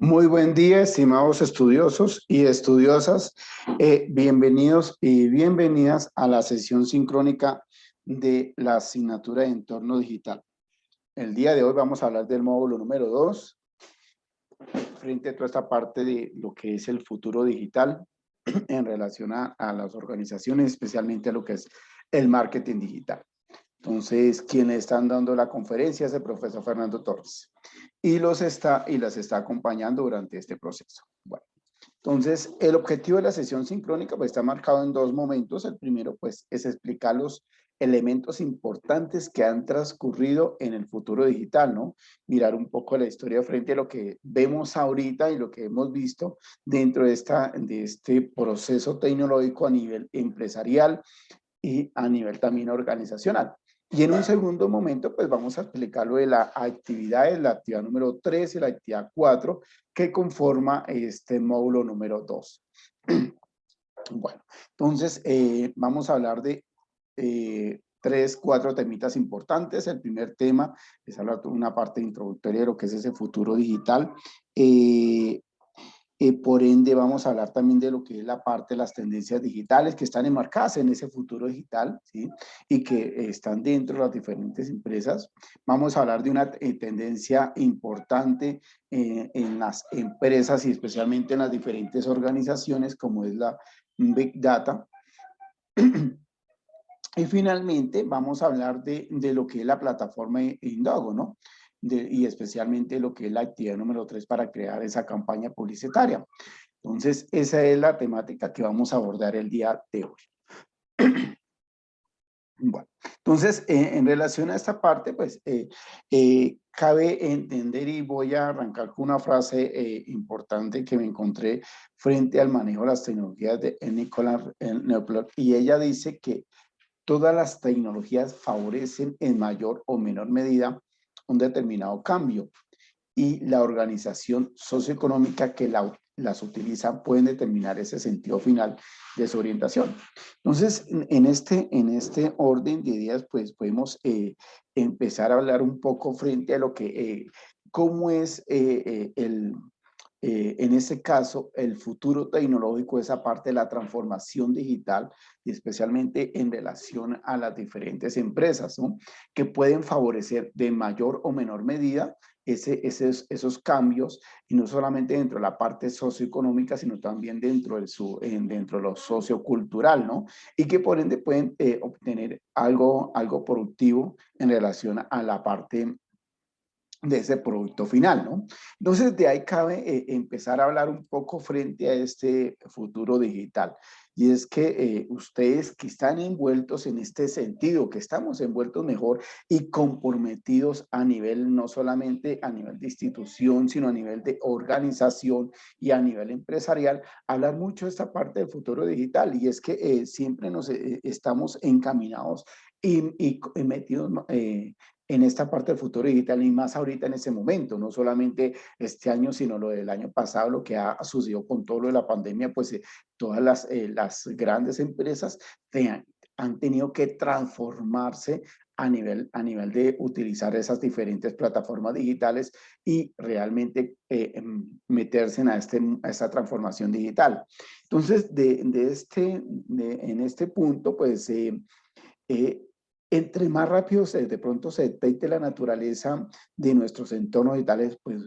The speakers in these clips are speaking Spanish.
Muy buen día, estimados estudiosos y estudiosas. Bienvenidos y bienvenidas a la sesión sincrónica de la asignatura de entorno digital. El día de hoy vamos a hablar del módulo número 2, frente a toda esta parte de lo que es el futuro digital en relación a las organizaciones, especialmente a lo que es el marketing digital. Entonces, quien le están dando la conferencia es el profesor Fernando Torres y las está acompañando durante este proceso. Bueno, entonces, el objetivo de la sesión sincrónica pues, está marcado en dos momentos. El primero pues, es explicar los elementos importantes que han transcurrido en el futuro digital, ¿no? Mirar un poco la historia frente a lo que vemos ahorita y lo que hemos visto dentro de este proceso tecnológico a nivel empresarial y a nivel también organizacional. Y en un segundo momento, pues vamos a explicar lo de las actividades, la actividad número 3 y la actividad 4, que conforma este módulo número 2. Bueno, entonces vamos a hablar de 4 temitas importantes. El primer tema es hablar de una parte introductoria de lo que es ese futuro digital. Por ende, vamos a hablar también de lo que es la parte de las tendencias digitales que están enmarcadas en ese futuro digital, ¿sí? Y que están dentro de las diferentes empresas. Vamos a hablar de una tendencia importante en las empresas y especialmente en las diferentes organizaciones, como es la Big Data. Y finalmente vamos a hablar de lo que es la plataforma Indago, ¿no? Y especialmente lo que es la actividad número 3 para crear esa campaña publicitaria. Entonces, esa es la temática que vamos a abordar el día de hoy. Bueno, entonces, en relación a esta parte, pues, cabe entender y voy a arrancar con una frase importante que me encontré frente al manejo de las tecnologías de Nicola Neuplock, y ella dice que todas las tecnologías favorecen en mayor o menor medida un determinado cambio y la organización socioeconómica que las utiliza pueden determinar ese sentido final de su orientación. Entonces, en este orden de ideas, pues podemos empezar a hablar un poco frente a lo que, cómo es en este caso, el futuro tecnológico, esa parte de la transformación digital y especialmente en relación a las diferentes empresas, ¿no? Que pueden favorecer de mayor o menor medida esos cambios y no solamente dentro de la parte socioeconómica, sino también dentro de lo sociocultural, ¿no? Y que por ende pueden obtener algo productivo en relación a la parte de ese producto final, ¿no? Entonces, de ahí cabe empezar a hablar un poco frente a este futuro digital. Y es que ustedes que están envueltos en este sentido, que estamos envueltos mejor y comprometidos a nivel, no solamente a nivel de institución, sino a nivel de organización y a nivel empresarial, hablar mucho de esta parte del futuro digital. Y es que siempre nos estamos encaminados y metidos en esta parte del futuro digital y más ahorita en ese momento, no solamente este año, sino lo del año pasado, lo que ha sucedido con todo lo de la pandemia, pues todas las grandes empresas han tenido que transformarse a nivel de utilizar esas diferentes plataformas digitales y realmente meterse a esta transformación digital. Entonces, en este punto, pues eh, entre más rápido de pronto se detecte la naturaleza de nuestros entornos digitales, pues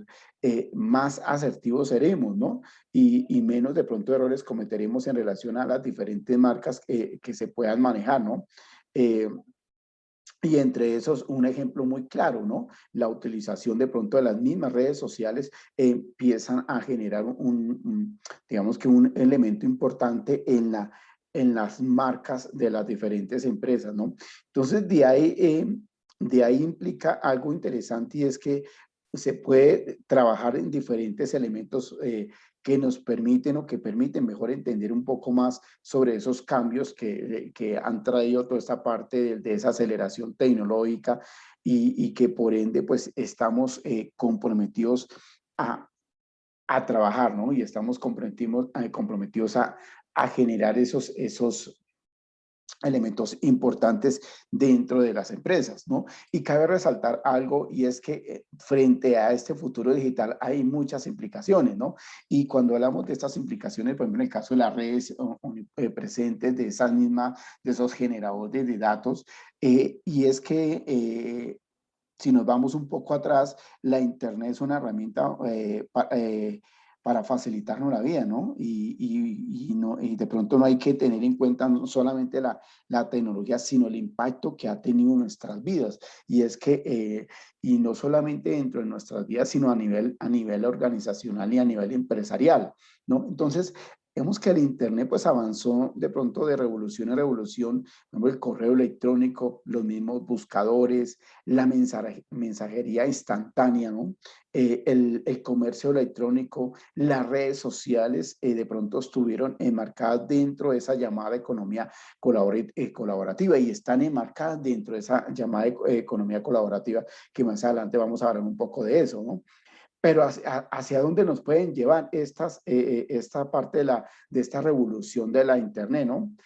más asertivos seremos, ¿no? Y menos de pronto errores cometeremos en relación a las diferentes marcas que se puedan manejar, ¿no? Eh, y entre esos, un ejemplo muy claro, ¿no? La utilización de pronto de las mismas redes sociales empiezan a generar digamos que un elemento importante en las marcas de las diferentes empresas, ¿no? Entonces, de ahí implica algo interesante y es que se puede trabajar en diferentes elementos que nos permiten o que permiten mejor entender un poco más sobre esos cambios que han traído toda esta parte de esa aceleración tecnológica y que por ende pues estamos comprometidos a trabajar, ¿no? Y estamos comprometidos a generar elementos importantes dentro de las empresas, ¿no? Y cabe resaltar algo, y es que frente a este futuro digital hay muchas implicaciones, ¿no? Y cuando hablamos de estas implicaciones, por ejemplo, en el caso de las redes presentes de esas mismas, de esos generadores de datos, y es que si nos vamos un poco atrás, la Internet es una herramienta para facilitarnos la vida, ¿no? Y de pronto no hay que tener en cuenta no solamente la tecnología, sino el impacto que ha tenido en nuestras vidas. Y es que, y no solamente dentro de nuestras vidas, sino a nivel organizacional y a nivel empresarial, ¿no? Entonces, vemos que el Internet pues avanzó de pronto de revolución en revolución, el correo electrónico, los mismos buscadores, la mensajería instantánea, ¿no? El comercio electrónico, las redes sociales, de pronto estuvieron enmarcadas dentro de esa llamada economía colaborativa y están enmarcadas dentro de esa llamada economía colaborativa, que más adelante vamos a hablar un poco de eso, ¿no? Pero hacia dónde nos pueden llevar esta parte de esta revolución de la Internet, ¿no?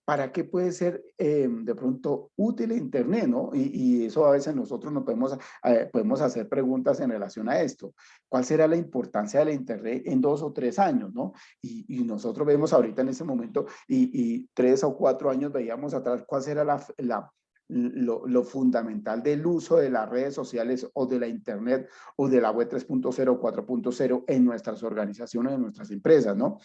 ¿Para qué puede ser de pronto útil el Internet, ¿no? Y eso a veces nosotros nos podemos hacer preguntas en relación a esto. ¿Cuál será la importancia del Internet en 2 o 3 años, ¿no? Y nosotros vemos ahorita en ese momento y 3 o 4 años veíamos atrás cuál será lo fundamental del uso de las redes sociales o de la Internet o de la web 3.0 o 4.0 en nuestras organizaciones, en nuestras empresas, ¿no?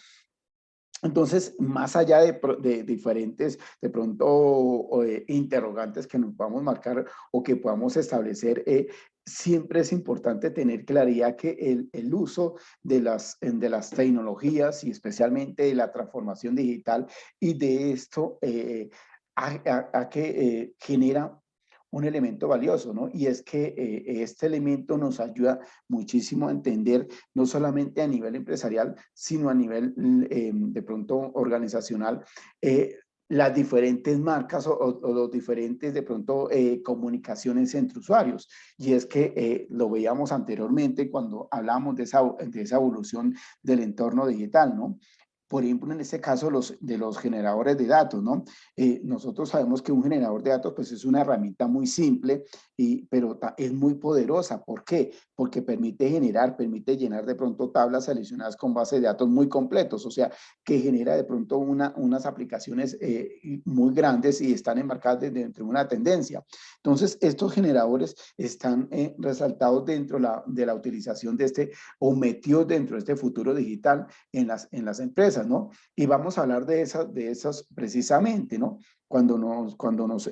Entonces, más allá de diferentes, de pronto, interrogantes que nos podamos marcar o que podamos establecer, siempre es importante tener claridad que el uso de las tecnologías y especialmente de la transformación digital y de esto a que genera un elemento valioso, ¿no? Y es que este elemento nos ayuda muchísimo a entender no solamente a nivel empresarial, sino a nivel de pronto organizacional, las diferentes marcas o los diferentes de pronto comunicaciones entre usuarios. Y es que lo veíamos anteriormente cuando hablamos de esa evolución del entorno digital, ¿no? Por ejemplo, en este caso de los generadores de datos, ¿no? Nosotros sabemos que un generador de datos pues es una herramienta muy simple, pero es muy poderosa. ¿Por qué? Porque permite llenar de pronto tablas seleccionadas con bases de datos muy completos, o sea, que genera de pronto unas aplicaciones muy grandes y están enmarcadas dentro de una tendencia. Entonces, estos generadores están resaltados dentro de la utilización de o metidos dentro de este futuro digital en las empresas, ¿no? Y vamos a hablar de esas precisamente, ¿no? Cuando nos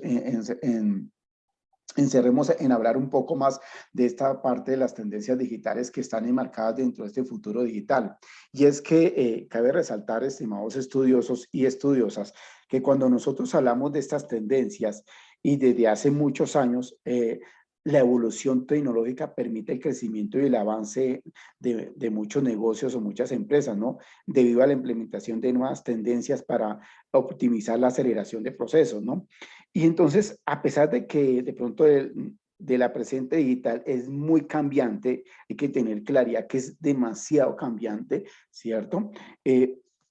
encerremos en hablar un poco más de esta parte de las tendencias digitales que están enmarcadas dentro de este futuro digital. Y es que cabe resaltar, estimados estudiosos y estudiosas, que cuando nosotros hablamos de estas tendencias y desde hace muchos años, la evolución tecnológica permite el crecimiento y el avance de muchos negocios o muchas empresas, ¿no? Debido a la implementación de nuevas tendencias para optimizar la aceleración de procesos, ¿no? Y entonces, a pesar de que de pronto de la presente digital es muy cambiante, hay que tener claridad que es demasiado cambiante, ¿cierto?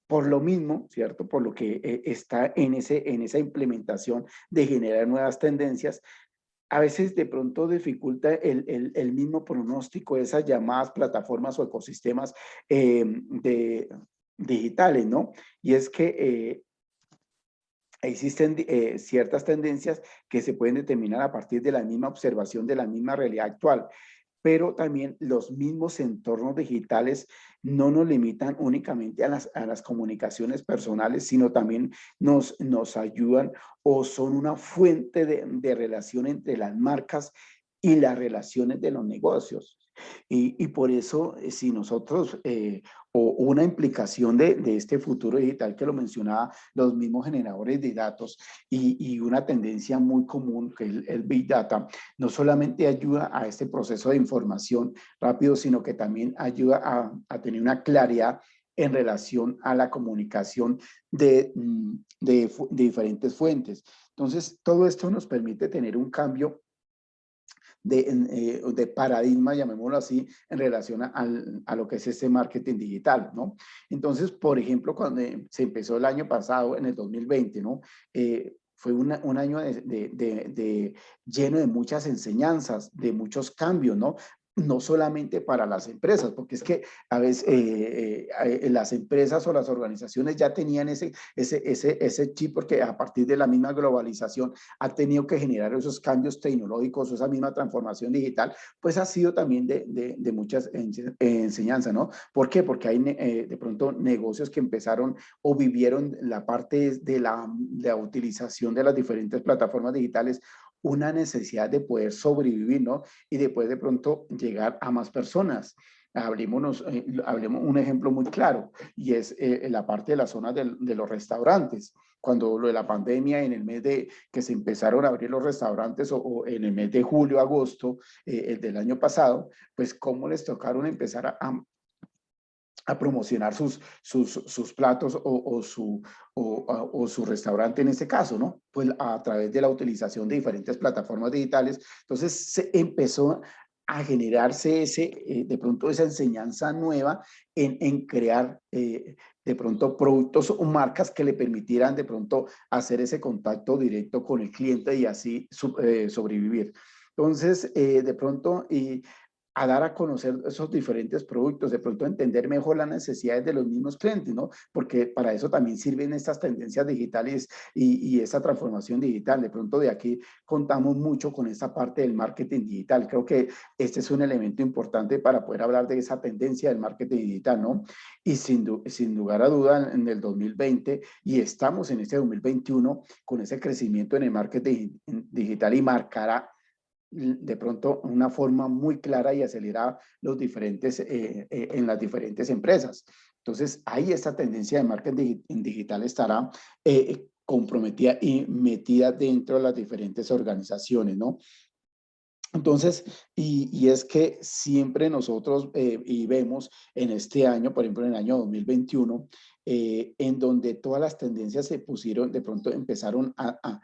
Por lo mismo, ¿cierto? Por lo que está en esa implementación de generar nuevas tendencias, a veces de pronto dificulta el mismo pronóstico de esas llamadas plataformas o ecosistemas digitales, ¿no? Y es que existen ciertas tendencias que se pueden determinar a partir de la misma observación de la misma realidad actual, pero también los mismos entornos digitales no nos limitan únicamente a las comunicaciones personales, sino también nos ayudan o son una fuente de relación entre las marcas y las relaciones de los negocios. Y por eso, si nosotros, o una implicación de este futuro digital que lo mencionaba, los mismos generadores de datos y una tendencia muy común que es el Big Data, no solamente ayuda a este proceso de información rápido, sino que también ayuda a tener una claridad en relación a la comunicación de diferentes fuentes. Entonces, todo esto nos permite tener un cambio de paradigma, llamémoslo así, en relación a lo que es este marketing digital, ¿no? Entonces, por ejemplo, cuando se empezó el año pasado, en el 2020, ¿no? Fue un año lleno de muchas enseñanzas, de muchos cambios, ¿no? No solamente para las empresas, porque es que a veces las empresas o las organizaciones ya tenían ese chip, porque a partir de la misma globalización ha tenido que generar esos cambios tecnológicos, esa misma transformación digital, pues ha sido también de muchas enseñanzas, ¿no? ¿Por qué? Porque hay de pronto negocios que empezaron o vivieron la parte de la utilización de las diferentes plataformas digitales, una necesidad de poder sobrevivir, ¿no? Y después de pronto llegar a más personas. Hablemos un ejemplo muy claro, y es la parte de la zona de los restaurantes. Cuando lo de la pandemia, en el mes de que se empezaron a abrir los restaurantes, o en el mes de julio, agosto el del año pasado, pues cómo les tocaron empezar a promocionar sus platos o su restaurante en este caso, ¿no? Pues a través de la utilización de diferentes plataformas digitales. Entonces se empezó a generarse de pronto esa enseñanza nueva en crear de pronto productos o marcas que le permitieran de pronto hacer ese contacto directo con el cliente y así sobrevivir. Entonces, de pronto, a dar a conocer esos diferentes productos, de pronto entender mejor las necesidades de los mismos clientes, ¿no? Porque para eso también sirven estas tendencias digitales y esta transformación digital. De pronto de aquí contamos mucho con esta parte del marketing digital. Creo que este es un elemento importante para poder hablar de esa tendencia del marketing digital, ¿no? Y sin lugar a duda, en el 2020, y estamos en este 2021, con ese crecimiento en el marketing digital, y marcará de pronto una forma muy clara y acelerada en las diferentes empresas. Entonces, ahí esta tendencia de marketing digital estará comprometida y metida dentro de las diferentes organizaciones, ¿no? Entonces, y es que siempre nosotros y vemos en este año, por ejemplo, en el año 2021, en donde todas las tendencias se pusieron, de pronto empezaron a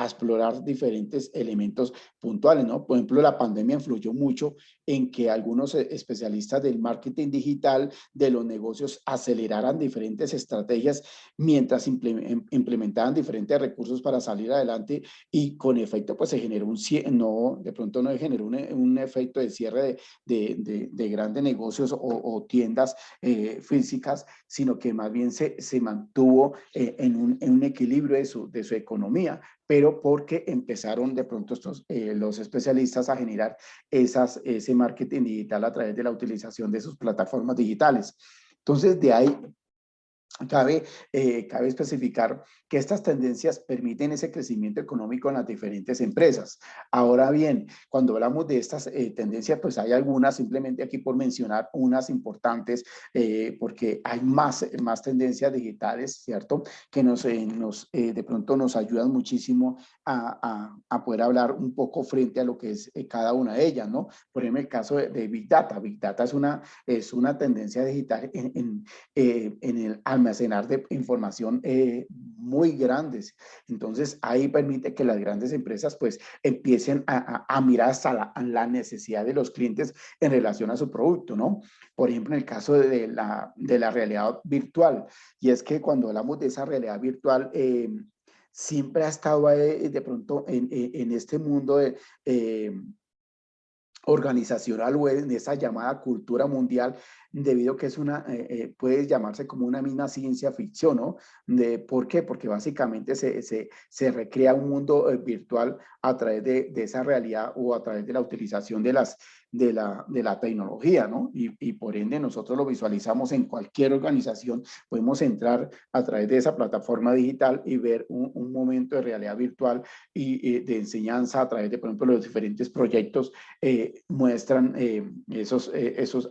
explorar diferentes elementos puntuales, ¿no? Por ejemplo, la pandemia influyó mucho en que algunos especialistas del marketing digital, de los negocios, aceleraran diferentes estrategias mientras implementaban diferentes recursos para salir adelante, y con efecto, pues se generó no, de pronto no generó un efecto de cierre de grandes negocios o tiendas físicas, sino que más bien se mantuvo en un equilibrio de su economía, pero porque empezaron de pronto los especialistas a generar ese marketing digital a través de la utilización de sus plataformas digitales. Entonces, de ahí cabe especificar que estas tendencias permiten ese crecimiento económico en las diferentes empresas. Ahora bien, cuando hablamos de estas tendencias, pues hay algunas, simplemente aquí por mencionar unas importantes, porque hay más tendencias digitales, ¿cierto? Que de pronto nos ayudan muchísimo a poder hablar un poco frente a lo que es cada una de ellas, ¿no? Por ejemplo, el caso de Big Data. Big Data es una tendencia digital en el almacenar de información muy grandes. Entonces, ahí permite que las grandes empresas pues empiecen a mirar hasta la necesidad de los clientes en relación a su producto, ¿no? Por ejemplo, en el caso de la realidad virtual, y es que cuando hablamos de esa realidad virtual, siempre ha estado ahí, de pronto en este mundo organizacional o en esa llamada cultura mundial, debido a que puede llamarse como una misma ciencia ficción, ¿no? ¿Por qué? Porque básicamente se recrea un mundo virtual a través de esa realidad, o a través de la utilización de la tecnología, ¿no? Y por ende nosotros lo visualizamos en cualquier organización. Podemos entrar a través de esa plataforma digital y ver un momento de realidad virtual y de enseñanza a través de, por ejemplo, los diferentes proyectos muestran esos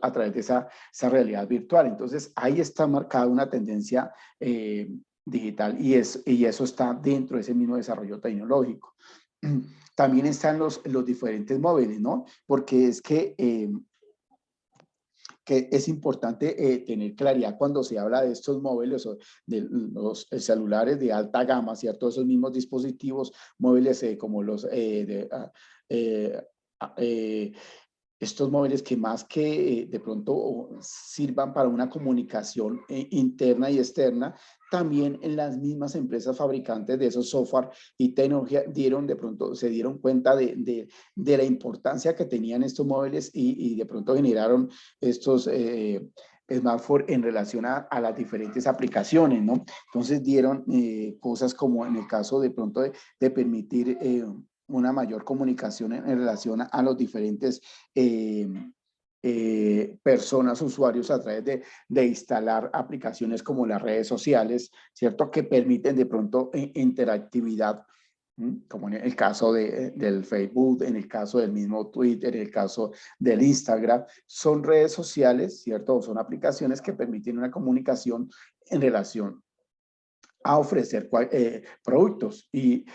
a través de esa realidad virtual. Entonces, ahí está marcada una tendencia digital, y eso está dentro de ese mismo desarrollo tecnológico. También están los diferentes móviles, ¿no? Porque es que es importante tener claridad cuando se habla de estos móviles o de los celulares de alta gama, ¿cierto? Esos mismos dispositivos móviles como los estos móviles que más que de pronto sirvan para una comunicación interna y externa, también en las mismas empresas fabricantes de esos software y tecnología se dieron cuenta de la importancia que tenían estos móviles y de pronto generaron estos smartphones en relación a las diferentes aplicaciones, ¿no? Entonces dieron cosas como en el caso de pronto de permitir una mayor comunicación en relación a los diferentes eh, personas, usuarios a través de instalar aplicaciones como las redes sociales, ¿cierto? Que permiten de pronto interactividad, como en el caso del Facebook, en el caso del mismo Twitter, en el caso del Instagram, son redes sociales, ¿cierto? Son aplicaciones que permiten una comunicación en relación a ofrecer productos y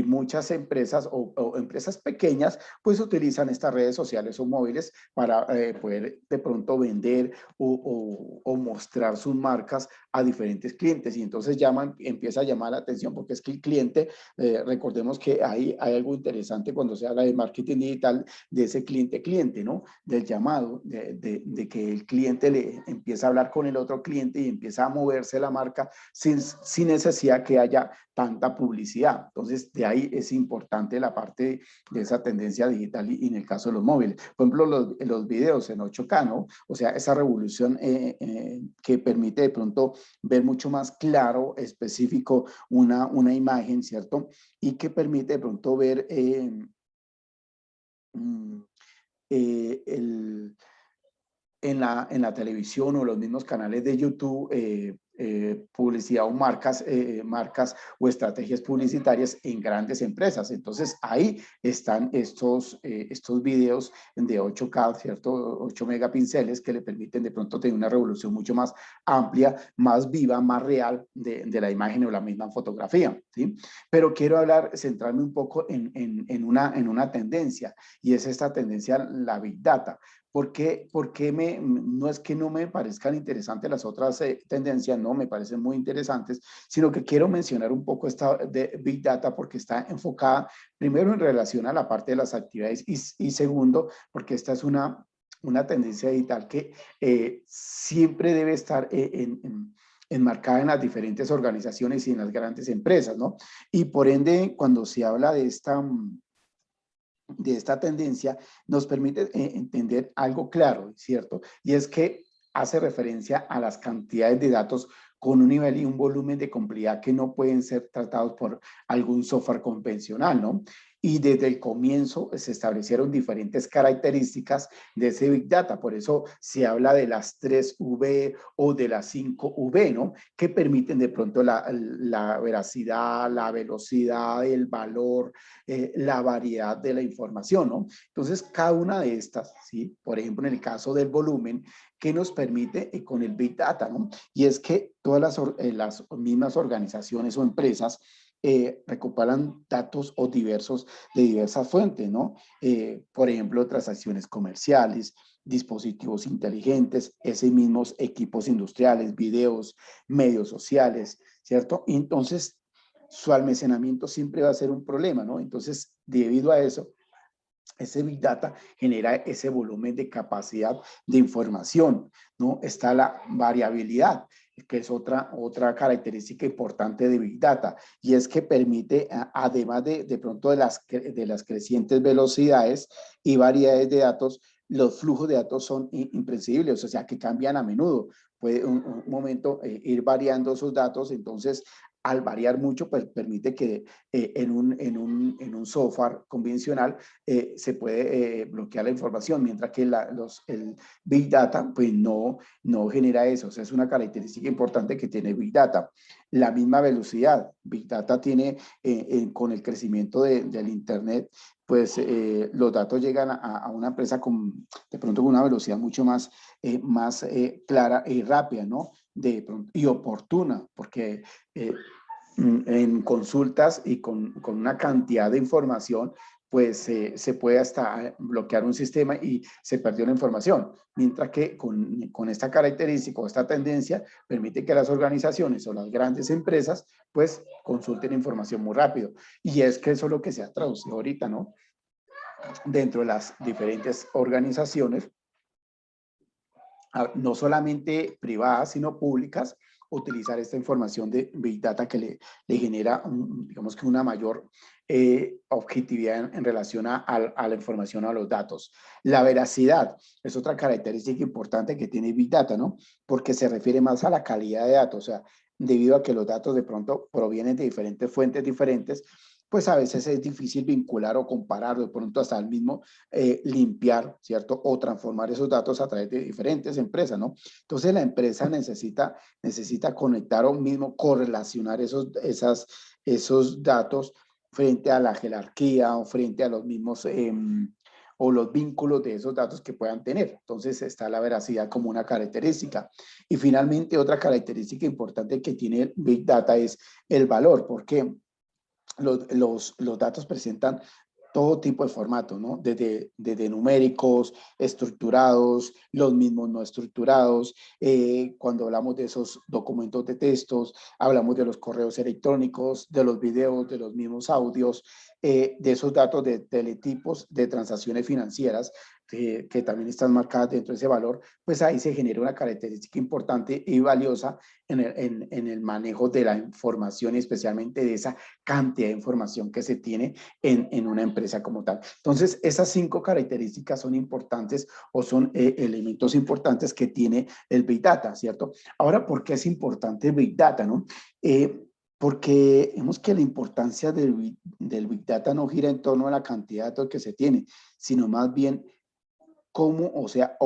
muchas empresas o empresas pequeñas pues utilizan estas redes sociales o móviles para poder de pronto vender o mostrar sus marcas a diferentes clientes y entonces empieza a llamar la atención porque es que el cliente, recordemos que hay algo interesante cuando se habla de marketing digital de ese cliente, ¿no? Del llamado, de que el cliente le empieza a hablar con el otro cliente y empieza a moverse la marca sin necesidad que haya tanta publicidad. Entonces, de ahí es importante la parte de esa tendencia digital y en el caso de los móviles. Por ejemplo, los videos en 8K, ¿no? O sea, esa revolución que permite de pronto ver mucho más claro, específico, una imagen, ¿cierto? Y que permite de pronto ver el en la televisión o los mismos canales de YouTube publicidad o marcas o estrategias publicitarias en grandes empresas. Entonces ahí están estos videos de 8K, ¿cierto? 8 megapíxeles que le permiten de pronto tener una revolución mucho más amplia, más viva, más real de la imagen o la misma fotografía, ¿sí? Pero quiero centrarme un poco en una tendencia y es esta tendencia, la Big Data. ¿Por qué no es que no me parezcan interesantes las otras tendencias? No, me parecen muy interesantes, sino que quiero mencionar un poco esta de Big Data porque está enfocada primero en relación a la parte de las actividades y segundo, porque esta es una tendencia digital que siempre debe estar enmarcada en las diferentes organizaciones y en las grandes empresas, ¿no? Y por ende, cuando se habla de esta tendencia nos permite entender algo claro, ¿cierto? Y es que hace referencia a las cantidades de datos con un nivel y un volumen de complejidad que no pueden ser tratados por algún software convencional, ¿no? Y desde el comienzo se establecieron diferentes características de ese Big Data. Por eso se habla de las 3V o de las 5V, ¿no? Que permiten de pronto la veracidad, la velocidad, el valor, la variedad de la información, ¿no? Entonces, cada una de estas, ¿sí? Por ejemplo, en el caso del volumen, ¿qué nos permite con el Big Data, ¿no? Y es que todas las mismas organizaciones o empresas recuperan datos de diversas fuentes, ¿no? Por ejemplo, transacciones comerciales, dispositivos inteligentes, esos mismos equipos industriales, videos, medios sociales, ¿cierto? Y entonces, su almacenamiento siempre va a ser un problema, ¿no? Entonces, debido a eso, ese Big Data genera ese volumen de capacidad de información, ¿no? Está la variabilidad, que es otra característica importante de Big Data, y es que permite, además de pronto de las crecientes velocidades y variedades de datos, los flujos de datos son impredecibles, o sea, que cambian a menudo. Puede un momento ir variando esos datos, entonces al variar mucho, pues permite que en un software convencional se puede bloquear la información, mientras que el Big Data pues no genera eso. O sea, es una característica importante que tiene Big Data. La misma velocidad. Big Data tiene, con el crecimiento del Internet, pues los datos llegan a una empresa de pronto con una velocidad mucho más clara y rápida, ¿no? De pronto, y oportuna, porque en consultas y con una cantidad de información, pues se puede hasta bloquear un sistema y se perdió la información. Mientras que con esta característica o esta tendencia permite que las organizaciones o las grandes empresas pues consulten información muy rápido. Y es que eso es lo que se ha traducido ahorita, ¿no? dentro de las diferentes organizaciones, no solamente privadas, sino públicas, utilizar esta información de Big Data que le genera, digamos que una mayor objetividad en relación a la información, a los datos. La veracidad es otra característica importante que tiene Big Data, ¿no? Porque se refiere más a la calidad de datos, o sea, debido a que los datos de pronto provienen de diferentes fuentes diferentes, pues a veces es difícil vincular o comparar, de pronto hasta el mismo limpiar, ¿cierto? O transformar esos datos a través de diferentes empresas, ¿no? Entonces la empresa necesita conectar o mismo correlacionar esos datos frente a la jerarquía o frente a los mismos o los vínculos de esos datos que puedan tener. Entonces está la veracidad como una característica. Y finalmente otra característica importante que tiene Big Data es el valor. ¿Por qué? Los datos presentan todo tipo de formato, ¿no? Desde numéricos, estructurados, los mismos no estructurados. Cuando hablamos de esos documentos de textos, hablamos de los correos electrónicos, de los videos, de los mismos audios, de esos datos de teletipos de transacciones financieras que también están marcadas dentro de ese valor, pues ahí se genera una característica importante y valiosa en el manejo de la información y especialmente de esa cantidad de información que se tiene en una empresa como tal. Entonces, esas 5 características son importantes o son elementos importantes que tiene el Big Data, ¿cierto? Ahora, ¿por qué es importante el Big Data, no? Porque vemos que la importancia del Big Data no gira en torno a la cantidad de datos que se tiene, sino más bien cómo, o sea,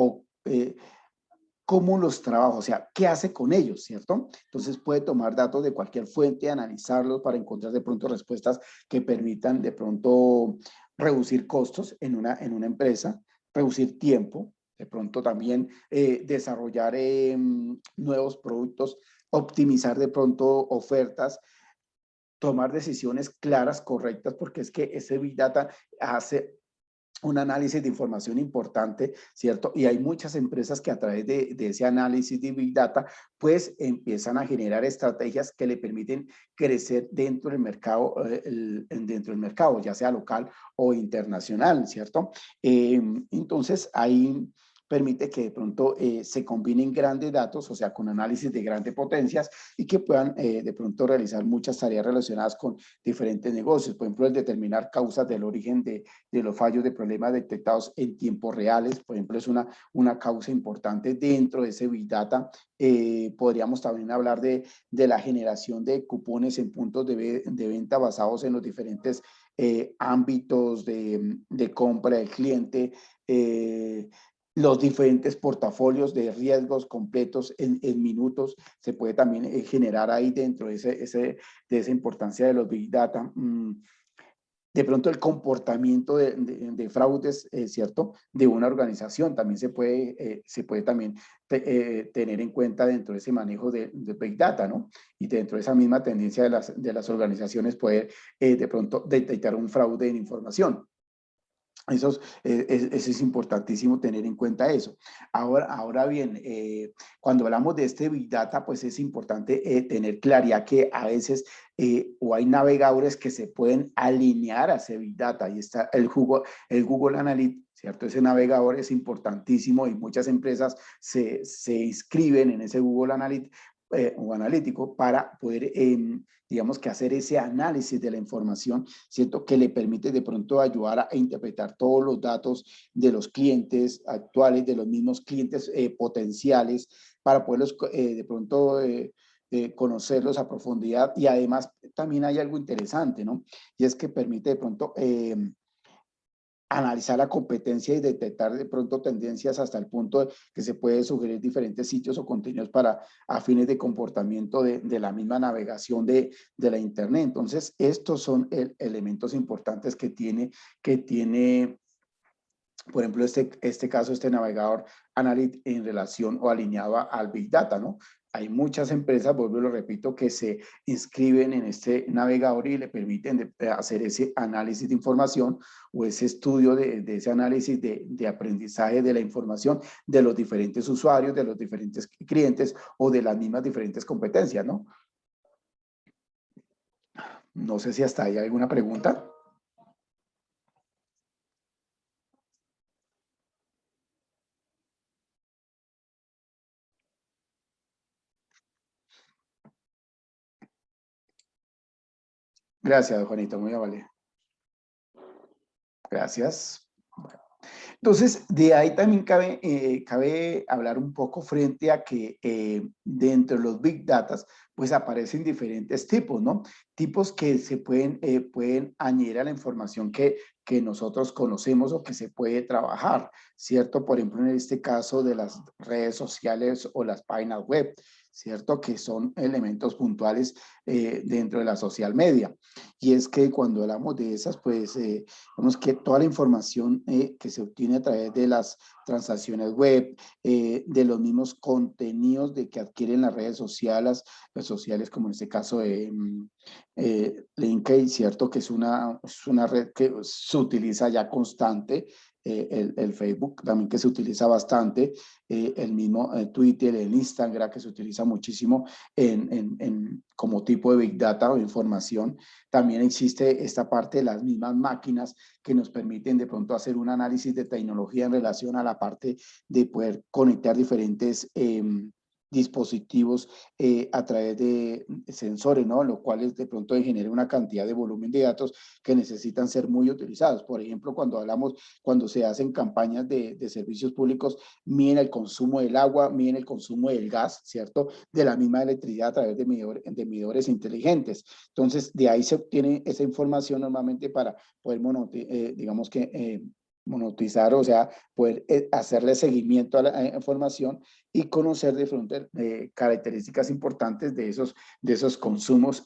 cómo los trabaja, o sea, qué hace con ellos, ¿cierto? Entonces puede tomar datos de cualquier fuente, analizarlos para encontrar de pronto respuestas que permitan de pronto reducir costos en una empresa, reducir tiempo, de pronto también desarrollar nuevos productos, optimizar de pronto ofertas, tomar decisiones claras, correctas, porque es que ese Big Data hace un análisis de información importante, ¿cierto? Y hay muchas empresas que a través de ese análisis de Big Data, pues empiezan a generar estrategias que le permiten crecer dentro del mercado, ya sea local o internacional, ¿cierto? Entonces, ahí permite que de pronto se combinen grandes datos, o sea, con análisis de grandes potencias y que puedan de pronto realizar muchas tareas relacionadas con diferentes negocios. Por ejemplo, el determinar causas del origen de los fallos de problemas detectados en tiempos reales, por ejemplo, es una causa importante dentro de ese Big Data. Podríamos también hablar de la generación de cupones en puntos de venta basados en los diferentes ámbitos de compra del cliente, los diferentes portafolios de riesgos completos en minutos, se puede también generar ahí dentro de esa importancia de los Big Data. De pronto el comportamiento de fraudes, ¿cierto? De una organización también se puede también tener en cuenta dentro de ese manejo de Big Data, ¿no? Y dentro de esa misma tendencia de las organizaciones poder de pronto detectar un fraude en información. Eso es importantísimo tener en cuenta eso. Ahora bien, cuando hablamos de este Big Data, pues es importante tener claridad que a veces o hay navegadores que se pueden alinear a ese Big Data. Y está el Google Analytics, ¿cierto? Ese navegador es importantísimo y muchas empresas se inscriben en ese Google Analytics o analítico para poder, digamos que hacer ese análisis de la información, ¿cierto? Que le permite de pronto ayudar a interpretar todos los datos de los clientes actuales, de los mismos clientes potenciales, para poderlos de pronto conocerlos a profundidad. Y además también hay algo interesante, ¿no? Y es que permite de pronto analizar la competencia y detectar de pronto tendencias hasta el punto de que se puede sugerir diferentes sitios o contenidos para a fines de comportamiento de la misma navegación de la internet. Entonces, estos son elementos importantes que tiene, por ejemplo, este caso, este navegador Analytics en relación o alineado al Big Data, ¿no? Hay muchas empresas, vuelvo y lo repito, que se inscriben en este navegador y le permiten hacer ese análisis de información o ese estudio de ese análisis de aprendizaje de la información de los diferentes usuarios, de los diferentes clientes o de las mismas diferentes competencias, ¿no? No sé si hasta ahí hay alguna pregunta. Gracias, Juanita, muy amable. Gracias. Entonces, de ahí también cabe hablar un poco frente a que dentro de los Big Data, pues aparecen diferentes tipos, ¿no? Tipos que se pueden añadir a la información que nosotros conocemos o que se puede trabajar, ¿cierto? Por ejemplo, en este caso de las redes sociales o las páginas web, ¿cierto? Que son elementos puntuales dentro de la social media. Y es que cuando hablamos de esas, pues vemos que toda la información que se obtiene a través de las transacciones web, de los mismos contenidos de que adquieren las sociales como en este caso de LinkedIn, ¿cierto? Que es una red que se utiliza ya constante, el Facebook también que se utiliza bastante, el mismo Twitter, el Instagram que se utiliza muchísimo como tipo de Big Data o información. También existe esta parte de las mismas máquinas que nos permiten de pronto hacer un análisis de tecnología en relación a la parte de poder conectar diferentes dispositivos a través de sensores, ¿no? Lo cual es de pronto genera una cantidad de volumen de datos que necesitan ser muy utilizados. Por ejemplo, cuando se hacen campañas de servicios públicos, miden el consumo del agua, miden el consumo del gas, ¿cierto? De la misma electricidad a través de medidores inteligentes. Entonces, de ahí se obtiene esa información normalmente para poder, digamos que, monetizar, o sea, poder hacerle seguimiento a la información y conocer de pronto características importantes de esos consumos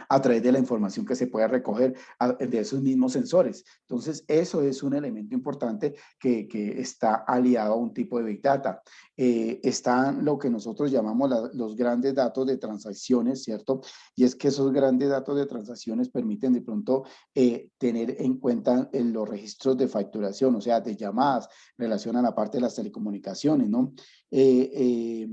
a través de la información que se puede recoger de esos mismos sensores. Entonces, eso es un elemento importante que está aliado a un tipo de Big Data. Están lo que nosotros llamamos los grandes datos de transacciones, ¿cierto? Y es que esos grandes datos de transacciones permiten de pronto tener en cuenta en los registros de facturación, o sea, de llamadas, en relación a la parte de las telecomunicaciones, ¿no? Eh, eh,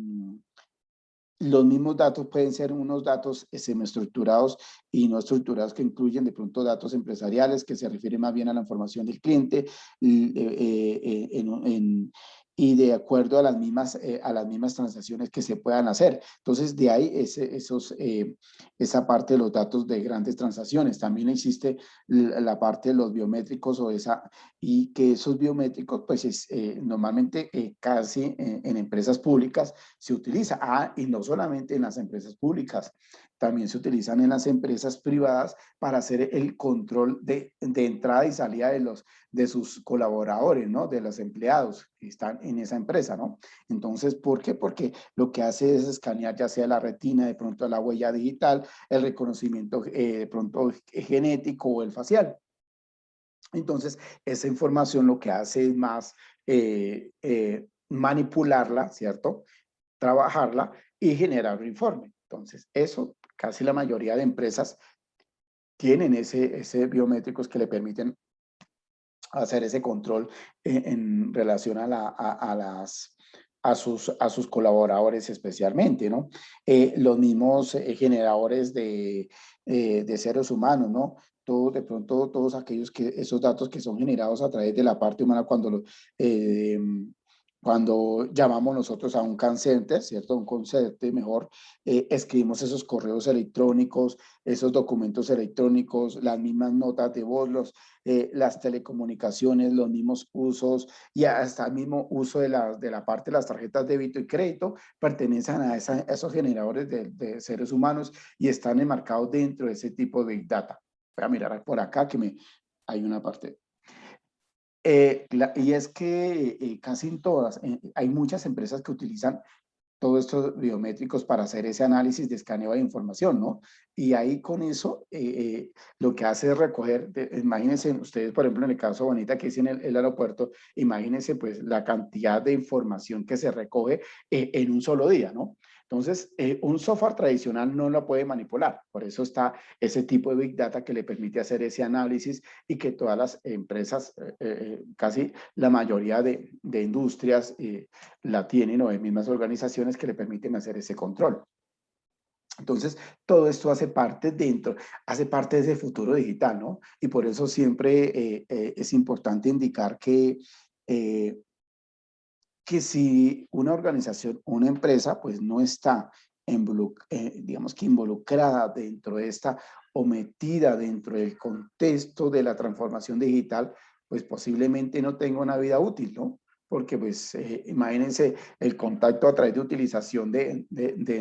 los mismos datos pueden ser unos datos semiestructurados y no estructurados que incluyen de pronto datos empresariales que se refieren más bien a la información del cliente y de acuerdo a las mismas transacciones que se puedan hacer. Entonces, de ahí esa parte de los datos de grandes transacciones. También existe la parte de los biométricos y que esos biométricos, pues normalmente casi en empresas públicas se utiliza. Y no solamente en las empresas públicas, también se utilizan en las empresas privadas para hacer el control de entrada y salida de sus colaboradores, ¿no? De los empleados que están en esa empresa, ¿no? Entonces, ¿por qué? Porque lo que hace es escanear ya sea la retina, de pronto la huella digital, el reconocimiento de pronto genético o el facial. Entonces, esa información lo que hace es más manipularla, ¿cierto? Trabajarla y generar un informe. Entonces, eso casi la mayoría de empresas tienen ese biométricos que le permiten hacer ese control relación a sus colaboradores especialmente, ¿no? Los mismos generadores de seres humanos, ¿no? Todo, de pronto, todos esos datos que son generados a través de la parte humana cuando llamamos nosotros a un call center, ¿cierto? Un call center mejor, escribimos esos correos electrónicos, esos documentos electrónicos, las mismas notas de voz, las telecomunicaciones, los mismos usos y hasta el mismo uso de la parte de las tarjetas de débito y crédito pertenecen a esos generadores de seres humanos y están enmarcados dentro de ese tipo de Big Data. Voy a mirar por acá hay una parte. Y es que casi en todas, hay muchas empresas que utilizan todos estos biométricos para hacer ese análisis de escaneo de información, ¿no? Y ahí con eso lo que hace es recoger, imagínense ustedes, por ejemplo, en el caso Bonita que es en el aeropuerto, imagínense pues la cantidad de información que se recoge en un solo día, ¿no? Entonces, un software tradicional no lo puede manipular, por eso está ese tipo de Big Data que le permite hacer ese análisis y que todas las empresas, casi la mayoría de industrias, la tienen o de mismas organizaciones que le permiten hacer ese control. Entonces, todo esto hace parte de ese futuro digital, ¿no? Y por eso siempre es importante indicar eh, que si una organización, una empresa, pues no está digamos que involucrada dentro de esta o metida dentro del contexto de la transformación digital, pues posiblemente no tenga una vida útil, ¿no? Porque pues imagínense el contacto a través de utilización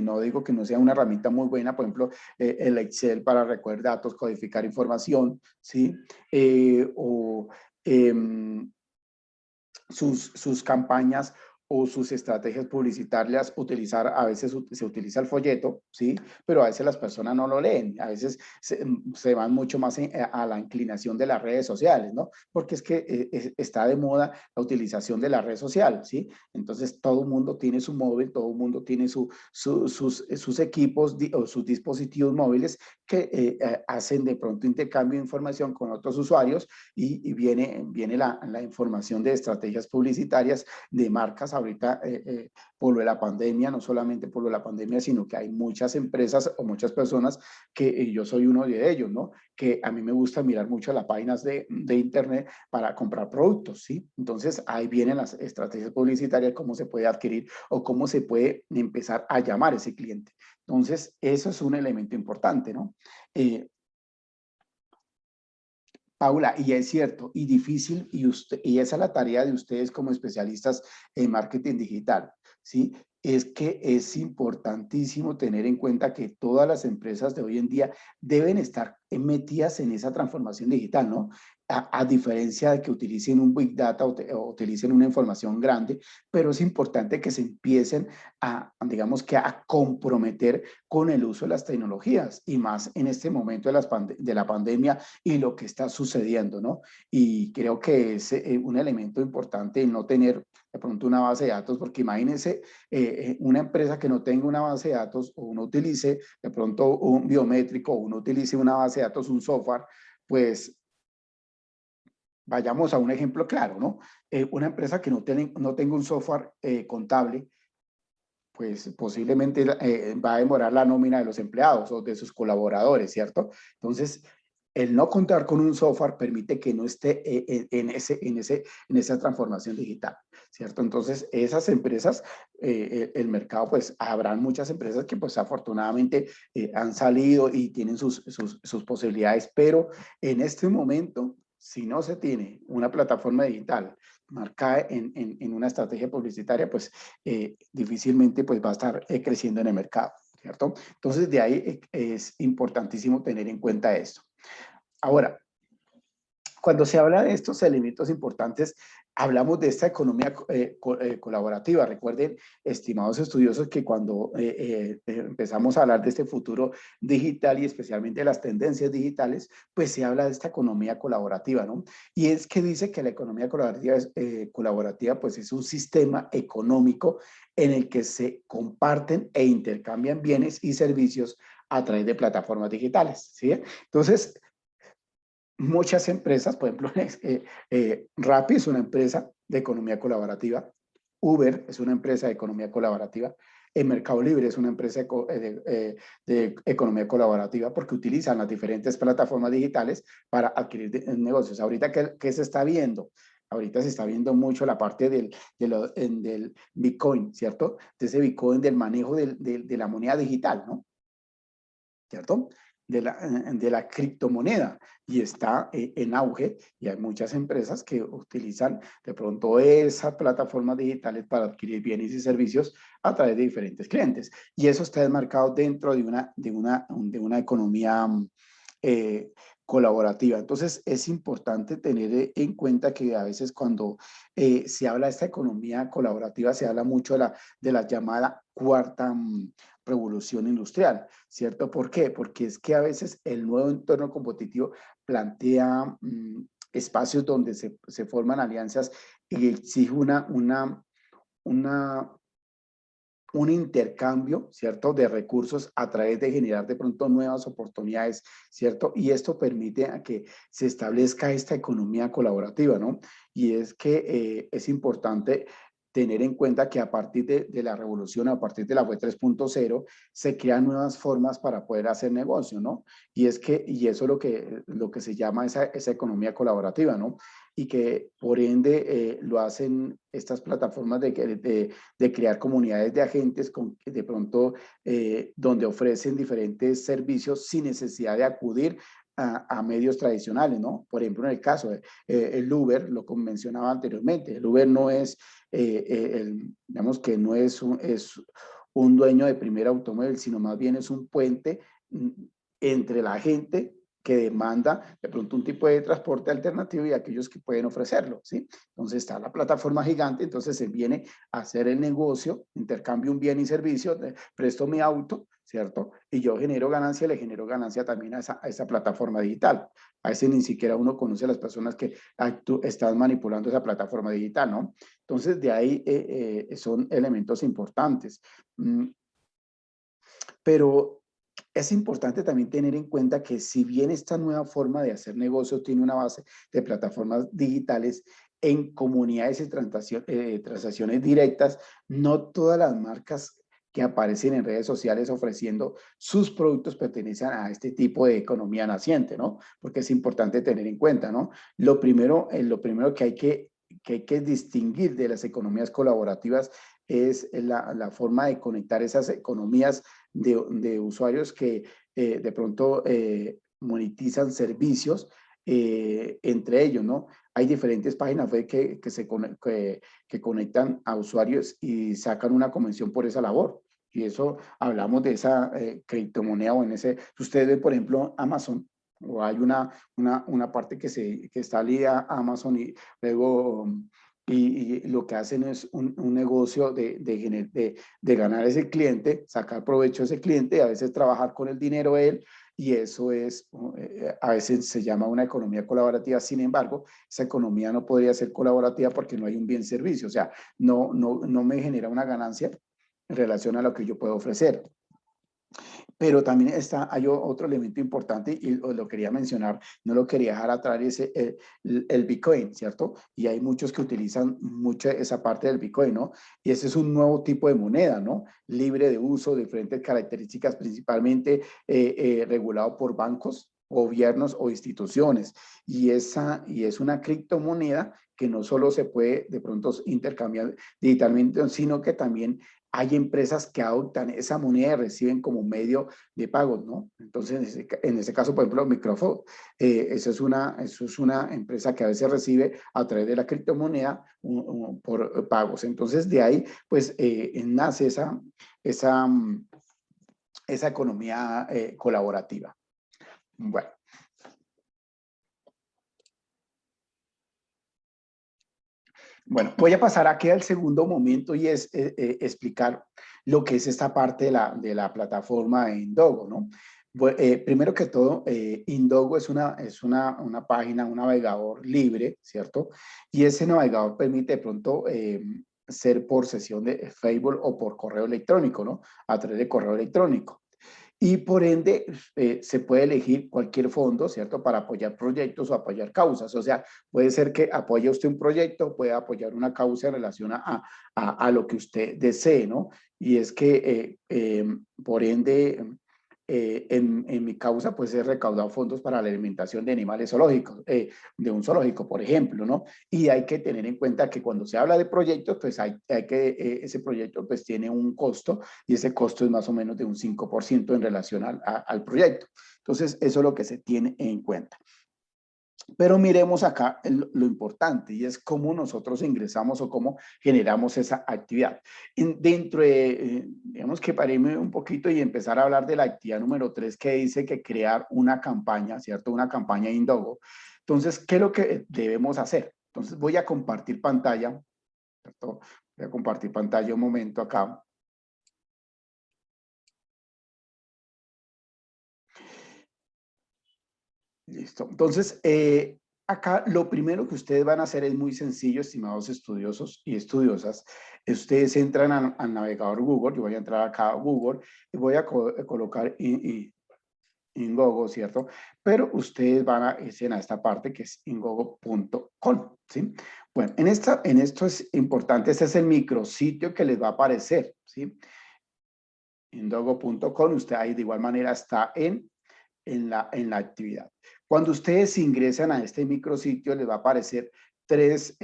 no digo que no sea una herramienta muy buena, por ejemplo, el Excel para recoger datos, codificar información, ¿sí? O sus campañas o sus estrategias publicitarias, utilizar, a veces se utiliza el folleto, ¿sí? Pero a veces las personas no lo leen, a veces se van mucho más a la inclinación de las redes sociales, ¿no? Porque es que está de moda la utilización de la red social, ¿sí? Entonces todo el mundo tiene su móvil, todo el mundo tiene sus equipos o sus dispositivos móviles que hacen de pronto intercambio de información con otros usuarios y viene la información de estrategias publicitarias de marcas ahorita por lo de la pandemia, no solamente por lo de la pandemia, sino que hay muchas empresas o muchas personas que yo soy uno de ellos, ¿no? Que a mí me gusta mirar mucho las páginas de internet para comprar productos, ¿sí? Entonces ahí vienen las estrategias publicitarias, cómo se puede adquirir o cómo se puede empezar a llamar ese cliente. Entonces, eso es un elemento importante, ¿no? Paula, y es cierto, y difícil, y esa es la tarea de ustedes como especialistas en marketing digital, ¿sí? Es que es importantísimo tener en cuenta que todas las empresas de hoy en día deben estar metidas en esa transformación digital, ¿no? A diferencia de que utilicen un Big Data o utilicen una información grande, pero es importante que se empiecen digamos que a comprometer con el uso de las tecnologías y más en este momento de la pandemia y lo que está sucediendo, ¿no? Y creo que es un elemento importante no tener de pronto una base de datos, porque imagínense una empresa que no tenga una base de datos o uno utilice de pronto un biométrico o uno utilice una base de datos, un software, pues vayamos a un ejemplo claro, ¿no? Una empresa que no tenga un software contable, pues posiblemente va a demorar la nómina de los empleados o de sus colaboradores, ¿cierto? Entonces, el no contar con un software permite que no esté en esa transformación digital, ¿cierto? Entonces, esas empresas, el mercado, pues habrán muchas empresas que pues afortunadamente han salido y tienen sus posibilidades, pero en este momento, si no se tiene una plataforma digital marcada en una estrategia publicitaria, pues difícilmente pues va a estar creciendo en el mercado, ¿cierto? Entonces, de ahí es importantísimo tener en cuenta esto. Ahora, cuando se habla de estos elementos importantes, hablamos de esta economía colaborativa. Recuerden, estimados estudiosos, que cuando empezamos a hablar de este futuro digital y especialmente de las tendencias digitales, pues se habla de esta economía colaborativa, ¿no? Y es que dice que la economía colaborativa pues es un sistema económico en el que se comparten e intercambian bienes y servicios a través de plataformas digitales, ¿sí? Entonces, muchas empresas, por ejemplo, Rappi es una empresa de economía colaborativa, Uber es una empresa de economía colaborativa, el Mercado Libre es una empresa de economía colaborativa porque utilizan las diferentes plataformas digitales para adquirir negocios. Ahorita, ¿qué se está viendo? Ahorita se está viendo mucho la parte del Bitcoin, ¿cierto? De ese Bitcoin, del manejo de la moneda digital, ¿no? ¿Cierto? De la criptomoneda y está en auge y hay muchas empresas que utilizan de pronto esas plataformas digitales para adquirir bienes y servicios a través de diferentes clientes y eso está enmarcado dentro de una economía eh, colaborativa. Entonces es importante tener en cuenta que a veces cuando se habla de esta economía colaborativa se habla mucho de la llamada cuarta revolución industrial, ¿cierto? ¿Por qué? Porque es que a veces el nuevo entorno competitivo plantea espacios donde se forman alianzas y exige una, un intercambio, ¿cierto? De recursos a través de generar de pronto nuevas oportunidades, ¿cierto? Y esto permite a que se establezca esta economía colaborativa, ¿no? Y es que es importante tener en cuenta que a partir de la revolución, a partir de la web 3.0, se crean nuevas formas para poder hacer negocio, ¿no? Y eso es lo que se llama esa economía colaborativa, ¿no? Y que por ende lo hacen estas plataformas de crear comunidades de agentes de pronto donde ofrecen diferentes servicios sin necesidad de acudir a medios tradicionales, ¿no? Por ejemplo, en el caso el Uber, lo mencionaba anteriormente, el Uber no es, digamos que no es un dueño de primer automóvil, sino más bien es un puente entre la gente que demanda de pronto un tipo de transporte alternativo y aquellos que pueden ofrecerlo, ¿sí? Entonces está la plataforma gigante, entonces se viene a hacer el negocio, intercambio un bien y servicio, presto mi auto, ¿cierto? Y yo genero ganancia, le genero ganancia también a esa plataforma digital. A veces ni siquiera uno conoce a las personas que están manipulando esa plataforma digital, ¿no? Entonces de ahí son elementos importantes. Pero es importante también tener en cuenta que si bien esta nueva forma de hacer negocio tiene una base de plataformas digitales en comunidades y transacciones directas, no todas las marcas que aparecen en redes sociales ofreciendo sus productos pertenecen a este tipo de economía naciente, ¿no? Porque es importante tener en cuenta, ¿no? Lo primero que hay que distinguir de las economías colaborativas es la forma de conectar esas economías de usuarios que de pronto monetizan servicios entre ellos, ¿no? Hay diferentes páginas web que conectan a usuarios y sacan una convención por esa labor. Y eso hablamos de esa criptomoneda o en ese, si ustedes ven, por ejemplo, Amazon, o hay una parte que está ligada a Amazon y luego y lo que hacen es un negocio de ganar ese cliente, sacar provecho a ese cliente, a veces trabajar con el dinero de él, y eso es, a veces se llama una economía colaborativa. Sin embargo, esa economía no podría ser colaborativa porque no hay un bien servicio, o sea, no me genera una ganancia en relación a lo que yo puedo ofrecer. Pero también hay otro elemento importante y lo quería mencionar, no lo quería dejar atrás, es el Bitcoin, ¿cierto? Y hay muchos que utilizan mucho esa parte del Bitcoin, ¿no? Y ese es un nuevo tipo de moneda, ¿no? Libre de uso, diferentes características, principalmente regulado por bancos, gobiernos o instituciones. Y es una criptomoneda que no solo se puede de pronto intercambiar digitalmente, sino que también hay empresas que adoptan esa moneda y reciben como medio de pago, ¿no? Entonces, en ese caso, por ejemplo, Microsoft, eso es una empresa que a veces recibe a través de la criptomoneda por pagos. Entonces, de ahí, pues, nace esa, esa economía colaborativa. Bueno. Bueno, voy a pasar aquí al segundo momento y es explicar lo que es esta parte de la plataforma Indogo, ¿no? Primero que todo, Indogo es una página, un navegador libre, ¿cierto? Y ese navegador permite de pronto ser por sesión de Facebook o por correo electrónico, ¿no? A través de correo electrónico. Y por ende, se puede elegir cualquier fondo, ¿cierto? Para apoyar proyectos o apoyar causas. O sea, puede ser que apoye usted un proyecto, puede apoyar una causa en relación a lo que usted desee, ¿no? Y es que, por ende, en mi causa, pues he recaudado fondos para la alimentación de animales zoológicos, de un zoológico, por ejemplo, ¿no? Y hay que tener en cuenta que cuando se habla de proyectos, pues ese proyecto pues tiene un costo y ese costo es más o menos de un 5% en relación al proyecto. Entonces, eso es lo que se tiene en cuenta. Pero miremos acá lo importante y es cómo nosotros ingresamos o cómo generamos esa actividad. Dentro de, digamos que paremos un poquito y empezar a hablar de la actividad número 3 que dice que crear una campaña, ¿cierto? Una campaña Indogo. Entonces, ¿qué es lo que debemos hacer? Entonces, voy a compartir pantalla, ¿cierto? Voy a compartir pantalla un momento acá. Listo. Entonces, acá lo primero que ustedes van a hacer es muy sencillo, estimados estudiosos y estudiosas. Ustedes entran al navegador Google, yo voy a entrar acá a Google y voy a colocar Indiegogo, ¿cierto? Pero ustedes van a ir a esta parte que es indiegogo.com, ¿sí? Bueno, en esto es importante, este es el micrositio que les va a aparecer, ¿sí? Indiegogo.com, usted ahí de igual manera está en la actividad. Cuando ustedes ingresan a este micrositio, les va a aparecer tres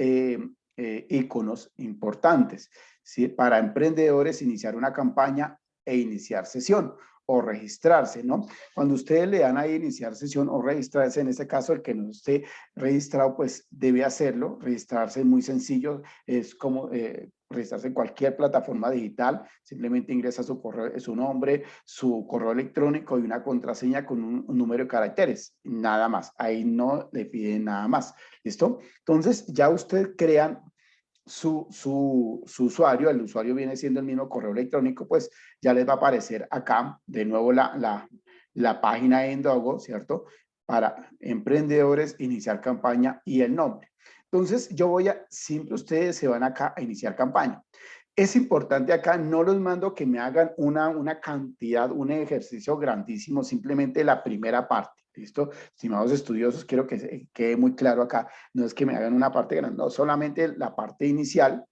iconos importantes, ¿sí? Para emprendedores, iniciar una campaña e iniciar sesión o registrarse, ¿no? Cuando ustedes le dan a iniciar sesión o registrarse, en este caso el que no esté registrado, pues debe hacerlo. Registrarse es muy sencillo, es como registrarse en cualquier plataforma digital, simplemente ingresa su correo, su nombre, su correo electrónico y una contraseña con un número de caracteres, nada más, ahí no le piden nada más, ¿listo? Entonces ya ustedes crean su usuario, el usuario viene siendo el mismo correo electrónico, pues ya les va a aparecer acá de nuevo la página de Indiegogo, ¿cierto? Para emprendedores, iniciar campaña y el nombre. Entonces yo voy a, siempre ustedes se van acá a iniciar campaña. Es importante acá, no los mando que me hagan una cantidad, un ejercicio grandísimo, simplemente la primera parte. ¿Listo? Estimados estudiosos, quiero que quede muy claro acá, no es que me hagan una parte grande, no, solamente la parte inicial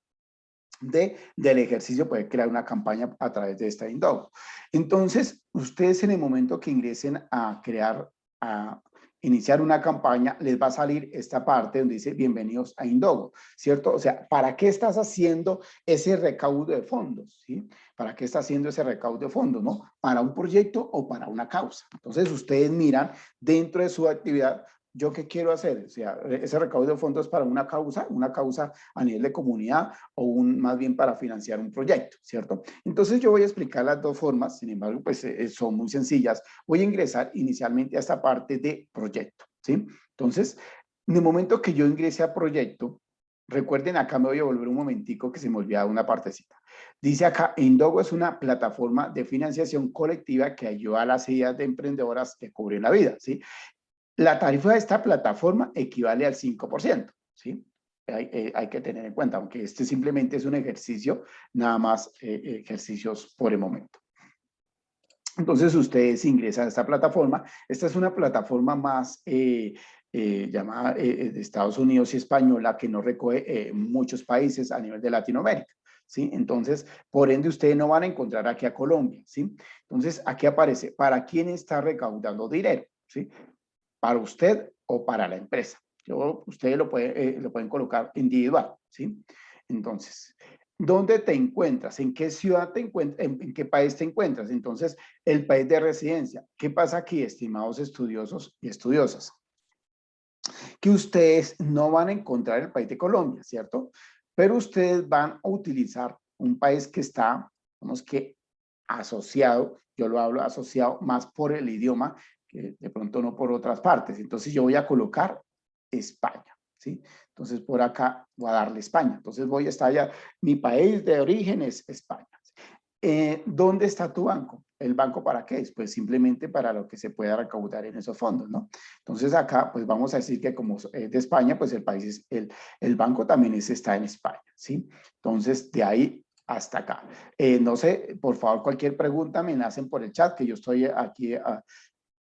del ejercicio puede crear una campaña a través de esta Indiegogo. Entonces, ustedes en el momento que ingresen a crear, a iniciar una campaña, les va a salir esta parte donde dice bienvenidos a Indiegogo, ¿cierto? O sea, ¿para qué estás haciendo ese recaudo de fondos? ¿Sí? ¿Para qué está haciendo ese recaudo de fondos? ¿No? ¿Para un proyecto o para una causa? Entonces, ustedes miran dentro de su actividad, ¿yo qué quiero hacer? O sea, ese recaudo de fondos para una causa a nivel de comunidad o más bien para financiar un proyecto, ¿cierto? Entonces yo voy a explicar las dos formas, sin embargo, pues son muy sencillas. Voy a ingresar inicialmente a esta parte de proyecto, ¿sí? Entonces, en el momento que yo ingrese a proyecto, recuerden, acá me voy a volver un momentico que se me olvidaba una partecita. Dice acá, Indiegogo es una plataforma de financiación colectiva que ayuda a las ideas de emprendedoras que cubren la vida, ¿sí? La tarifa de esta plataforma equivale al 5%, ¿sí? Hay que tener en cuenta, aunque este simplemente es un ejercicio, nada más ejercicios por el momento. Entonces ustedes ingresan a esta plataforma. Esta es una plataforma más llamada de Estados Unidos y española que no recoge muchos países a nivel de Latinoamérica, ¿sí? Entonces, por ende, ustedes no van a encontrar aquí a Colombia, ¿sí? Entonces, aquí aparece, ¿para quién está recaudando dinero? ¿Sí? Para usted o para la empresa. Ustedes lo pueden colocar individual, ¿sí? Entonces, ¿dónde te encuentras? ¿En qué ciudad te encuentras? ¿En qué país te encuentras? Entonces, el país de residencia. ¿Qué pasa aquí, estimados estudiosos y estudiosas? Que ustedes no van a encontrar el país de Colombia, ¿cierto? Pero ustedes van a utilizar un país que está, digamos que asociado, yo lo hablo asociado más por el idioma, que de pronto no por otras partes. Entonces yo voy a colocar España, ¿sí? Entonces por acá voy a darle España. Entonces voy a estar allá, mi país de origen es España. ¿Dónde está tu banco? ¿El banco para qué es? Pues simplemente para lo que se pueda recaudar en esos fondos, ¿no? Entonces acá, pues vamos a decir que como es de España, pues el país es, el banco también está en España, ¿sí? Entonces, de ahí hasta acá. No sé, por favor, cualquier pregunta me la hacen por el chat, que yo estoy aquí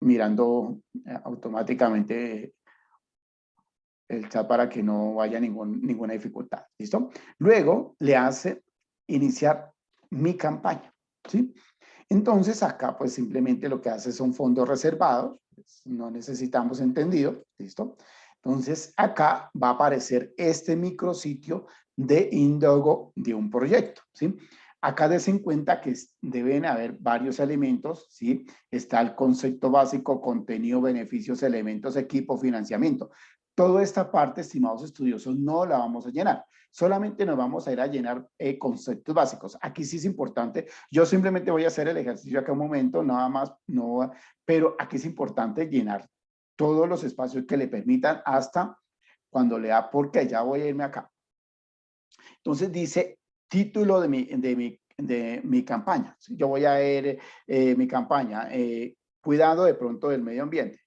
mirando automáticamente el chat para que no haya ninguna dificultad, ¿listo? Luego le hace iniciar mi campaña, ¿sí? Entonces acá pues simplemente lo que hace son fondos reservados, pues, no necesitamos entendido, ¿listo? Entonces acá va a aparecer este micrositio de Indiegogo de un proyecto, ¿sí? Acá des en cuenta que deben haber varios elementos, ¿sí? Está el concepto básico, contenido, beneficios, elementos, equipo, financiamiento. Toda esta parte, estimados estudiosos, no la vamos a llenar. Solamente nos vamos a ir a llenar conceptos básicos. Aquí sí es importante. Yo simplemente voy a hacer el ejercicio acá un momento, nada más, no, pero aquí es importante llenar todos los espacios que le permitan hasta cuando le da, porque ya voy a irme acá. Entonces dice título de mi campaña. Yo voy a ver mi campaña, cuidado de pronto del medio ambiente.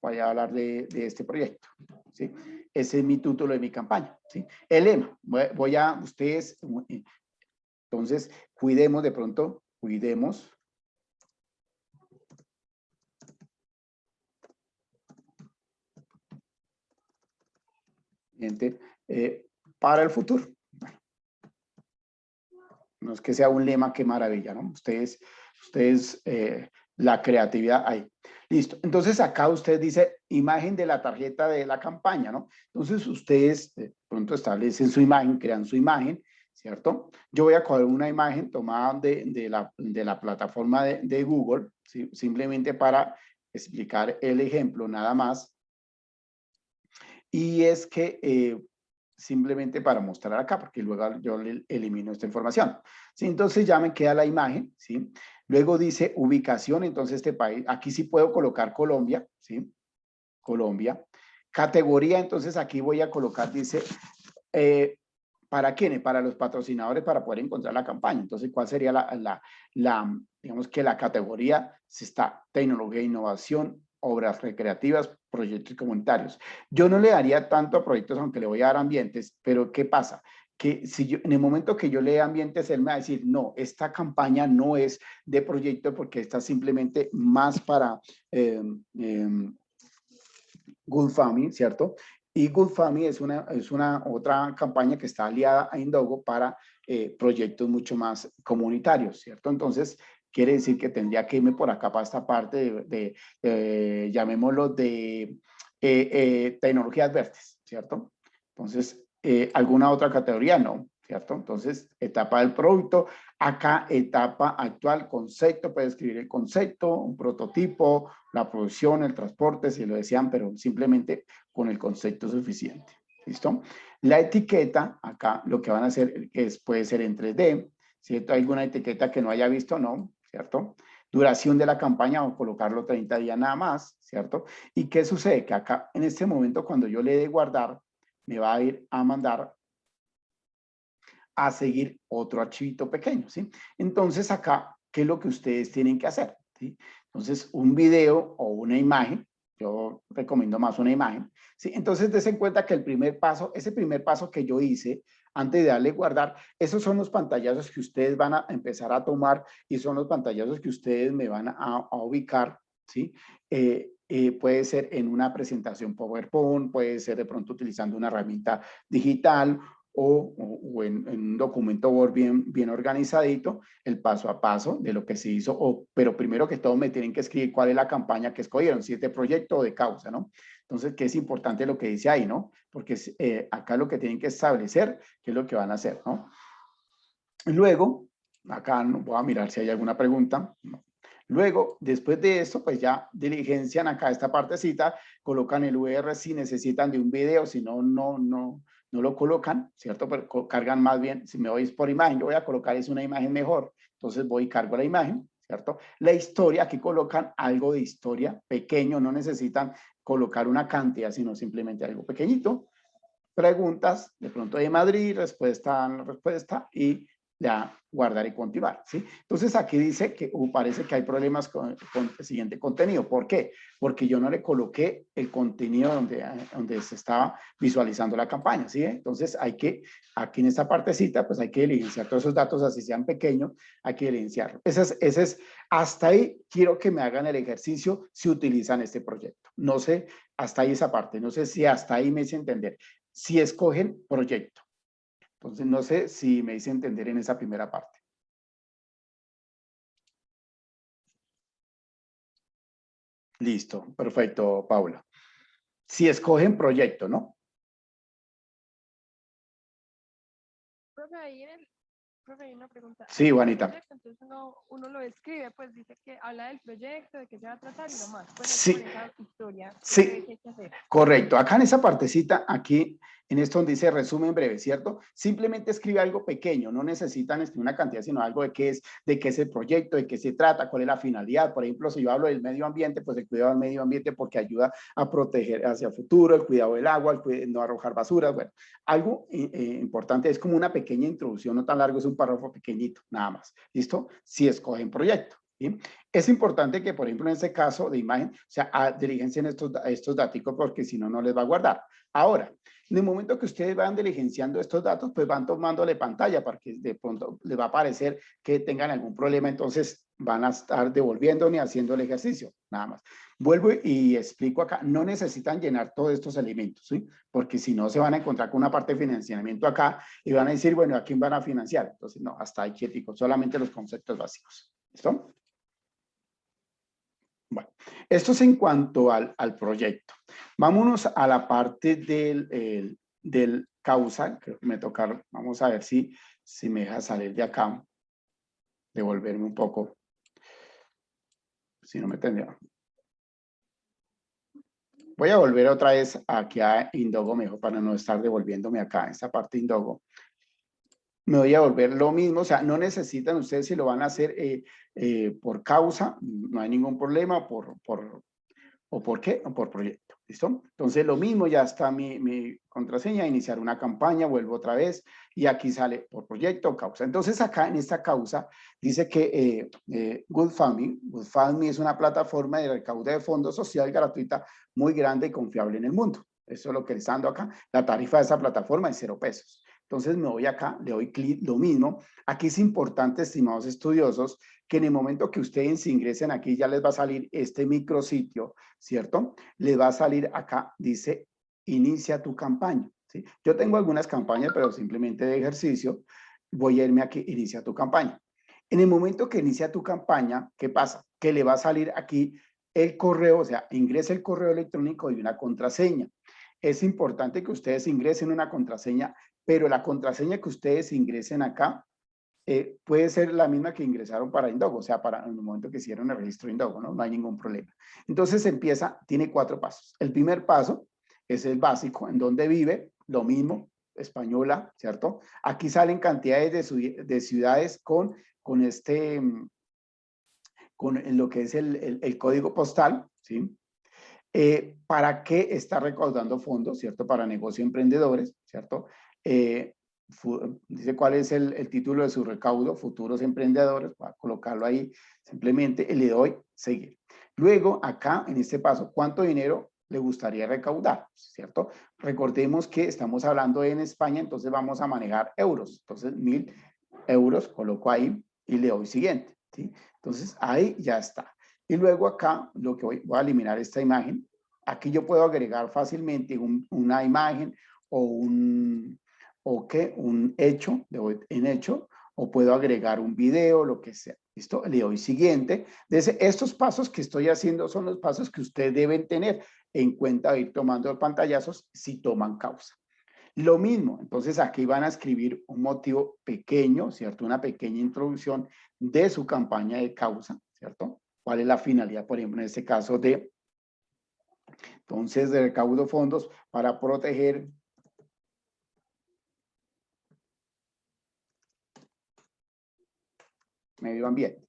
Voy a hablar de este proyecto, ¿sí? Ese es mi título de mi campaña, ¿sí? El lema, ustedes, entonces, cuidemos de pronto cuidemos para el futuro. No es que sea un lema, qué maravilla, ¿no? Ustedes la creatividad ahí. Listo. Entonces acá usted dice imagen de la tarjeta de la campaña, ¿no? Entonces ustedes pronto establecen su imagen, crean su imagen, ¿cierto? Yo voy a coger una imagen tomada de la plataforma de Google, ¿sí? Simplemente para explicar el ejemplo nada más. Y es que simplemente para mostrar acá, porque luego yo le elimino esta información. ¿Sí? Entonces ya me queda la imagen, ¿sí? Luego dice ubicación, entonces este país, aquí sí puedo colocar Colombia, ¿sí? Colombia. Categoría, entonces aquí voy a colocar, dice, ¿para quiénes? Para los patrocinadores para poder encontrar la campaña. Entonces, ¿cuál sería digamos que la categoría? Si está tecnología e innovación, obras recreativas, proyectos comunitarios. Yo no le daría tanto a proyectos, aunque le voy a dar ambientes, pero ¿qué pasa? Que si yo, en el momento que yo le dé ambientes, él me va a decir, no, esta campaña no es de proyecto porque está simplemente más para Good Family, ¿cierto? Y Good Family es una otra campaña que está aliada a Indiegogo para proyectos mucho más comunitarios, ¿cierto? Entonces, quiere decir que tendría que irme por acá para esta parte llamémoslo tecnologías verdes, ¿cierto? Entonces, ¿alguna otra categoría? No, ¿cierto? Entonces, etapa del producto. Acá, etapa actual, concepto, puede escribir el concepto, un prototipo, la producción, el transporte, si lo desean, pero simplemente con el concepto suficiente. ¿Listo? La etiqueta, acá lo que van a hacer puede ser en 3D, ¿cierto? ¿Hay alguna etiqueta que no haya visto? No, ¿cierto? Duración de la campaña, o colocarlo 30 días nada más, ¿cierto? ¿Y qué sucede? Que acá, en este momento, cuando yo le dé guardar, me va a ir a mandar a seguir otro archivito pequeño, ¿sí? Entonces acá, ¿qué es lo que ustedes tienen que hacer? ¿Sí? Entonces, un video o una imagen, yo recomiendo más una imagen, ¿sí? Entonces, des en cuenta que el primer paso, ese primer paso que yo hice, antes de darle guardar, esos son los pantallazos que ustedes van a empezar a tomar y son los pantallazos que ustedes me van a ubicar, ¿sí? Puede ser en una presentación PowerPoint, puede ser de pronto utilizando una herramienta digital o en un documento Word bien organizadito, el paso a paso de lo que se hizo, pero primero que todo me tienen que escribir cuál es la campaña que escogieron, si es de proyecto o de causa, ¿no? Entonces, que es importante lo que dice ahí, ¿no? Porque acá lo que tienen que establecer, qué es lo que van a hacer, ¿no? Luego, acá voy a mirar si hay alguna pregunta. No. Luego, después de esto, pues ya diligencian acá esta partecita, colocan el URL si necesitan de un video, si no, no lo colocan, ¿cierto? Pero cargan más bien, si me voy por imagen, yo voy a colocar es una imagen mejor, entonces voy y cargo la imagen, ¿cierto? La historia, aquí colocan algo de historia pequeño, no necesitan colocar una cantidad, sino simplemente algo pequeñito. Preguntas, de pronto de Madrid, respuesta, y ya guardar y continuar, ¿sí? Entonces aquí dice que parece que hay problemas con el siguiente contenido. ¿Por qué? Porque yo no le coloqué el contenido donde se estaba visualizando la campaña, ¿sí? Entonces hay que, aquí en esta partecita, pues hay que diligenciar todos esos datos, así sean pequeños, hay que diligenciarlo. Hasta ahí quiero que me hagan el ejercicio si utilizan este proyecto. No sé, hasta ahí esa parte, no sé si hasta ahí me hice entender. Si escogen proyecto. Entonces, no sé si me hice entender en esa primera parte. Listo, perfecto, Paula. Si escogen proyecto, ¿no? Profe, profe, hay una pregunta. Sí, Ahí dice Juanita. proyecto, entonces uno lo escribe, pues dice que habla del proyecto, de qué se va a tratar y nomás. Pues ahí Sí, por esa historia, ¿qué se ve sí, que hay que hacer? correcto. Acá en esa partecita, aquí en esto donde dice resumen breve, ¿cierto? Simplemente escribe algo pequeño, no necesitan escribir una cantidad, sino algo de qué es el proyecto, de qué se trata, cuál es la finalidad. Por ejemplo, si yo hablo del medio ambiente, pues el cuidado del medio ambiente porque ayuda a proteger hacia el futuro, el cuidado del agua, no arrojar basuras. Bueno, algo importante es como una pequeña introducción, no tan largo, es un párrafo pequeñito, nada más. ¿Listo? Si escogen proyecto. ¿Sí? Es importante que, por ejemplo, en este caso de imagen, o sea, diligencien estos datos porque si no, no les va a guardar. Ahora, En el momento que ustedes van diligenciando estos datos, pues van tomándole pantalla para que de pronto les va a parecer que tengan algún problema, entonces van a estar devolviendo ni haciendo el ejercicio, nada más. Vuelvo y explico acá, no necesitan llenar todos estos elementos, ¿sí? Porque si no se van a encontrar con una parte de financiamiento acá y van a decir, bueno, ¿a quién van a financiar? Entonces, no, hasta ahí quietico, solamente los conceptos básicos. ¿Listo? Bueno, esto es en cuanto al proyecto. Vámonos a la parte del causal, creo que me toca, vamos a ver si me deja salir de acá, devolverme un poco, si no me tendría. Voy a volver otra vez aquí a Indogo mejor para no estar devolviéndome acá, en esta parte Indogo. Me voy a volver lo mismo, o sea, no necesitan ustedes si lo van a hacer por causa, no hay ningún problema, ¿o por qué? O por proyecto, ¿listo? Entonces lo mismo, ya está mi contraseña, iniciar una campaña, vuelvo otra vez y aquí sale por proyecto o causa. Entonces acá en esta causa dice que GoFundMe es una plataforma de recaudo de fondos social gratuita muy grande y confiable en el mundo. Eso es lo que está dando acá. La tarifa de esa plataforma es 0 pesos. Entonces me voy acá, le doy clic, lo mismo. Aquí es importante, estimados estudiosos, que en el momento que ustedes ingresen aquí ya les va a salir este micrositio, ¿cierto? Les va a salir acá, dice, inicia tu campaña, ¿sí? Yo tengo algunas campañas, pero simplemente de ejercicio. Voy a irme aquí, inicia tu campaña. En el momento que inicia tu campaña, ¿qué pasa? Que le va a salir aquí el correo, o sea, ingresa el correo electrónico y una contraseña. Es importante que ustedes ingresen una contraseña, pero la contraseña que ustedes ingresen acá puede ser la misma que ingresaron para Indogo, o sea, para en el momento que hicieron el registro Indogo, ¿no? No hay ningún problema. Entonces empieza, tiene 4 pasos. El primer paso es el básico, en donde vive, lo mismo, española, ¿cierto? Aquí salen cantidades de ciudades con lo que es el código postal, ¿sí? ¿Para qué está recaudando fondos, ¿cierto? Para negocio emprendedores, ¿cierto? Dice cuál es el título de su recaudo, futuros emprendedores, voy a colocarlo ahí simplemente y le doy seguir. Luego, acá en este paso, ¿cuánto dinero le gustaría recaudar? ¿Cierto? Recordemos que estamos hablando en España, entonces vamos a manejar euros. Entonces, 1000 euros, coloco ahí y le doy siguiente, ¿sí? Entonces, ahí ya está. Y luego acá, lo que voy a eliminar esta imagen. Aquí yo puedo agregar fácilmente una imagen o un hecho, en hecho, o puedo agregar un video, lo que sea. ¿Listo? Le doy siguiente. Estos pasos que estoy haciendo son los pasos que ustedes deben tener en cuenta de ir tomando pantallazos si toman causa. Lo mismo, entonces aquí van a escribir un motivo pequeño, ¿cierto? Una pequeña introducción de su campaña de causa, ¿cierto? ¿Cuál es la finalidad, por ejemplo, en este caso de recaudo fondos para proteger medio ambiente?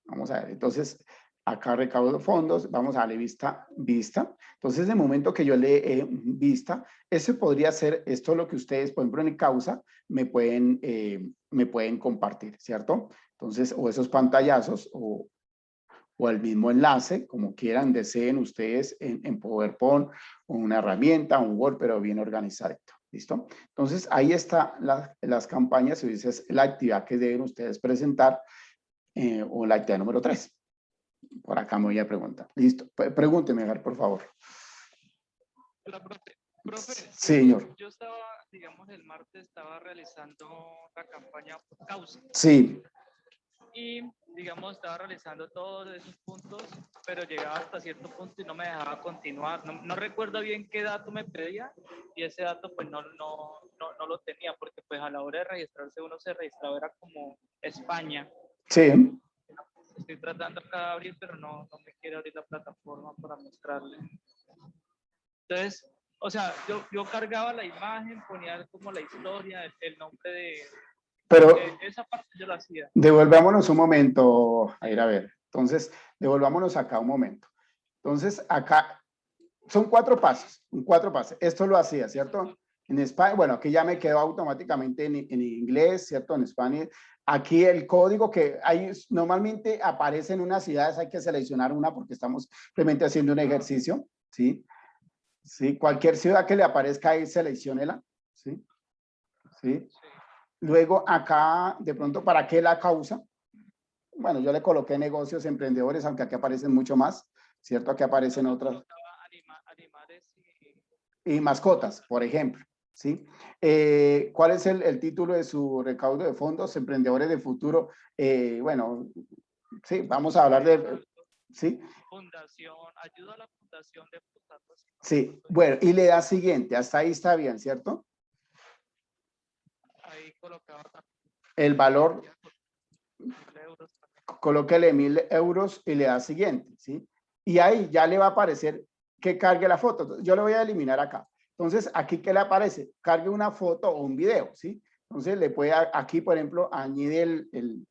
Vamos a ver, entonces acá recaudo fondos, vamos a darle vista. Entonces, en el momento que yo le vista, eso podría ser, esto lo que ustedes, por ejemplo, en causa, me pueden compartir, ¿cierto? Entonces, o esos pantallazos o el mismo enlace, como quieran, deseen ustedes en PowerPoint o una herramienta, un Word, pero bien organizado. ¿Listo? Entonces, ahí están las campañas, y esa es la actividad que deben ustedes presentar o la actividad número 3. Por acá me voy a preguntar. Listo. Pregúnteme, por favor. Hola, profe, sí, señor. Yo estaba, digamos, el martes estaba realizando la campaña por causa. Sí. Y, digamos, estaba realizando todos esos puntos, pero llegaba hasta cierto punto y no me dejaba continuar. No recuerdo bien qué dato me pedía y ese dato pues no lo tenía porque pues a la hora de registrarse uno se registraba, era como España. Sí. Estoy tratando acá de abrir, pero no me quiere abrir la plataforma para mostrarle. Entonces, o sea, yo cargaba la imagen, ponía como la historia, el nombre de... Pero esa parte yo la hacía. Devolvámonos un momento, a ver. Entonces, devolvámonos acá un momento. Entonces, acá son 4 pasos, 4 pasos. Esto lo hacía, ¿cierto? En España, bueno, aquí ya me quedó automáticamente en inglés, ¿cierto? En español. Aquí el código que hay, normalmente aparece en unas ciudades, hay que seleccionar una porque estamos simplemente haciendo un ejercicio, ¿sí? ¿sí? Cualquier ciudad que le aparezca ahí, selecciónela, ¿sí? ¿Sí? Luego acá, de pronto, ¿para qué la causa? Bueno, yo le coloqué negocios, emprendedores, aunque aquí aparecen mucho más, ¿cierto? Aquí aparecen otras. Animales Y mascotas, por ejemplo, ¿sí? ¿Cuál es el título de su recaudo de fondos? Emprendedores de futuro. Bueno, sí, vamos a hablar de... ¿Sí? Fundación, ayuda a la fundación de Putatos. Sí, bueno, y le da siguiente, hasta ahí está bien, ¿cierto? Ahí colocaba El valor, 1.000 euros. colóquele 1.000 euros y le da siguiente, ¿sí? Y ahí ya le va a aparecer que cargue la foto. Yo le voy a eliminar acá. Entonces, aquí, ¿qué le aparece? Cargue una foto o un video, ¿sí? Entonces, le puede, aquí, por ejemplo, añade el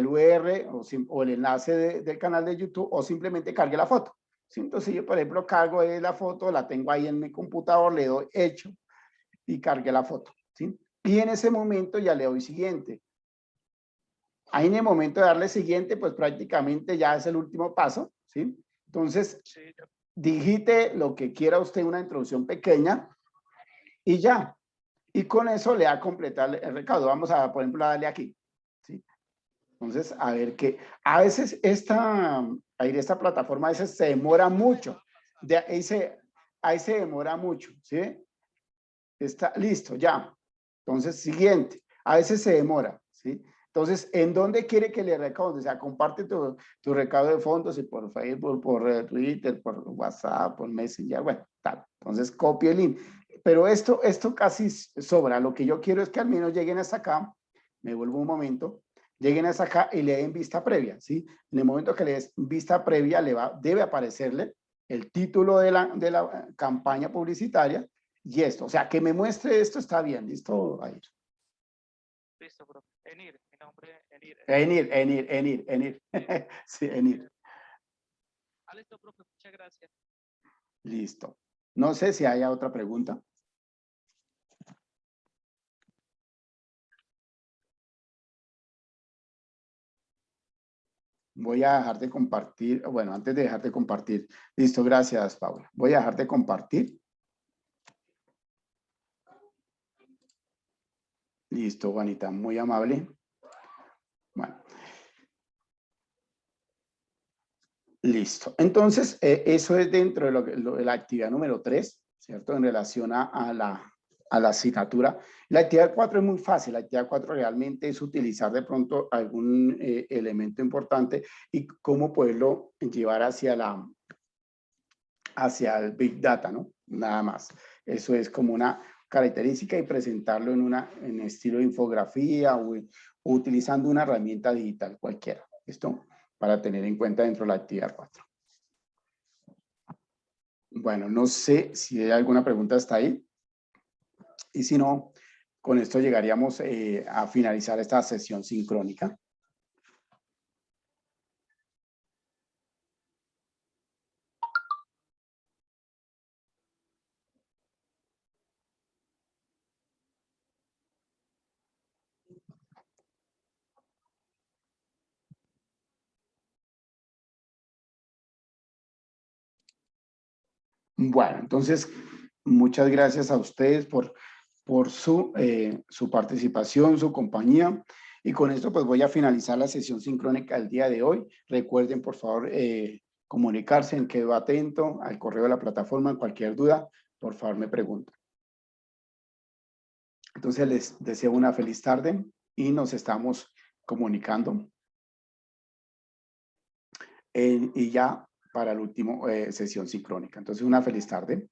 UR o el enlace del canal de YouTube o simplemente cargue la foto. ¿Sí? Entonces, yo, por ejemplo, cargo la foto, la tengo ahí en mi computador, le doy hecho y cargue la foto, ¿sí? Y en ese momento ya le doy siguiente. Ahí en el momento de darle siguiente, pues prácticamente ya es el último paso, ¿sí? Entonces, digite lo que quiera usted, una introducción pequeña y ya. Y con eso le va a completar el recaudo. Vamos a, por ejemplo, a darle aquí, ¿sí? Entonces, a ver qué. A veces esta plataforma a veces se demora mucho. Ahí se demora mucho, ¿sí? Está listo, ya. Entonces, siguiente. A veces se demora, ¿sí? Entonces, ¿en dónde quiere que le recaude? O sea, comparte tu recaudo de fondos y por Facebook, por Twitter, por WhatsApp, por Messenger, bueno, tal. Entonces, copie el link. Pero esto casi sobra. Lo que yo quiero es que al menos lleguen hasta acá. Me vuelvo un momento. Lleguen hasta acá y le den vista previa, ¿sí? En el momento que le des vista previa, debe aparecerle el título de la campaña publicitaria y esto. O sea, que me muestre esto está bien. ¿Listo, Air? Listo, profe. Enir, mi nombre es Enir. Sí, Enir. Listo, profe, muchas gracias. Listo. No sé si haya otra pregunta. Voy a dejar de compartir. Bueno, antes de dejar de compartir. Listo, gracias, Paula. Voy a dejar de compartir. Listo, Juanita, muy amable. Bueno. Listo. Entonces, eso es dentro de la actividad número 3, ¿cierto? En relación a la asignatura. La actividad 4 es muy fácil. La actividad 4 realmente es utilizar de pronto algún elemento importante y cómo poderlo llevar hacia el Big Data, ¿no? Nada más. Eso es como una característica y presentarlo en estilo de infografía o utilizando una herramienta digital cualquiera. ¿Listo? Para tener en cuenta dentro de la actividad 4. Bueno, no sé si hay alguna pregunta hasta ahí. Y si no, con esto llegaríamos a finalizar esta sesión sincrónica. Bueno, entonces, muchas gracias a ustedes por su participación, su compañía. Y con esto, pues voy a finalizar la sesión sincrónica del día de hoy. Recuerden, por favor, comunicarse, en quedo atento al correo de la plataforma. Cualquier duda, por favor, me pregunten. Entonces, les deseo una feliz tarde y nos estamos comunicando. Y ya para la última sesión sincrónica. Entonces, una feliz tarde.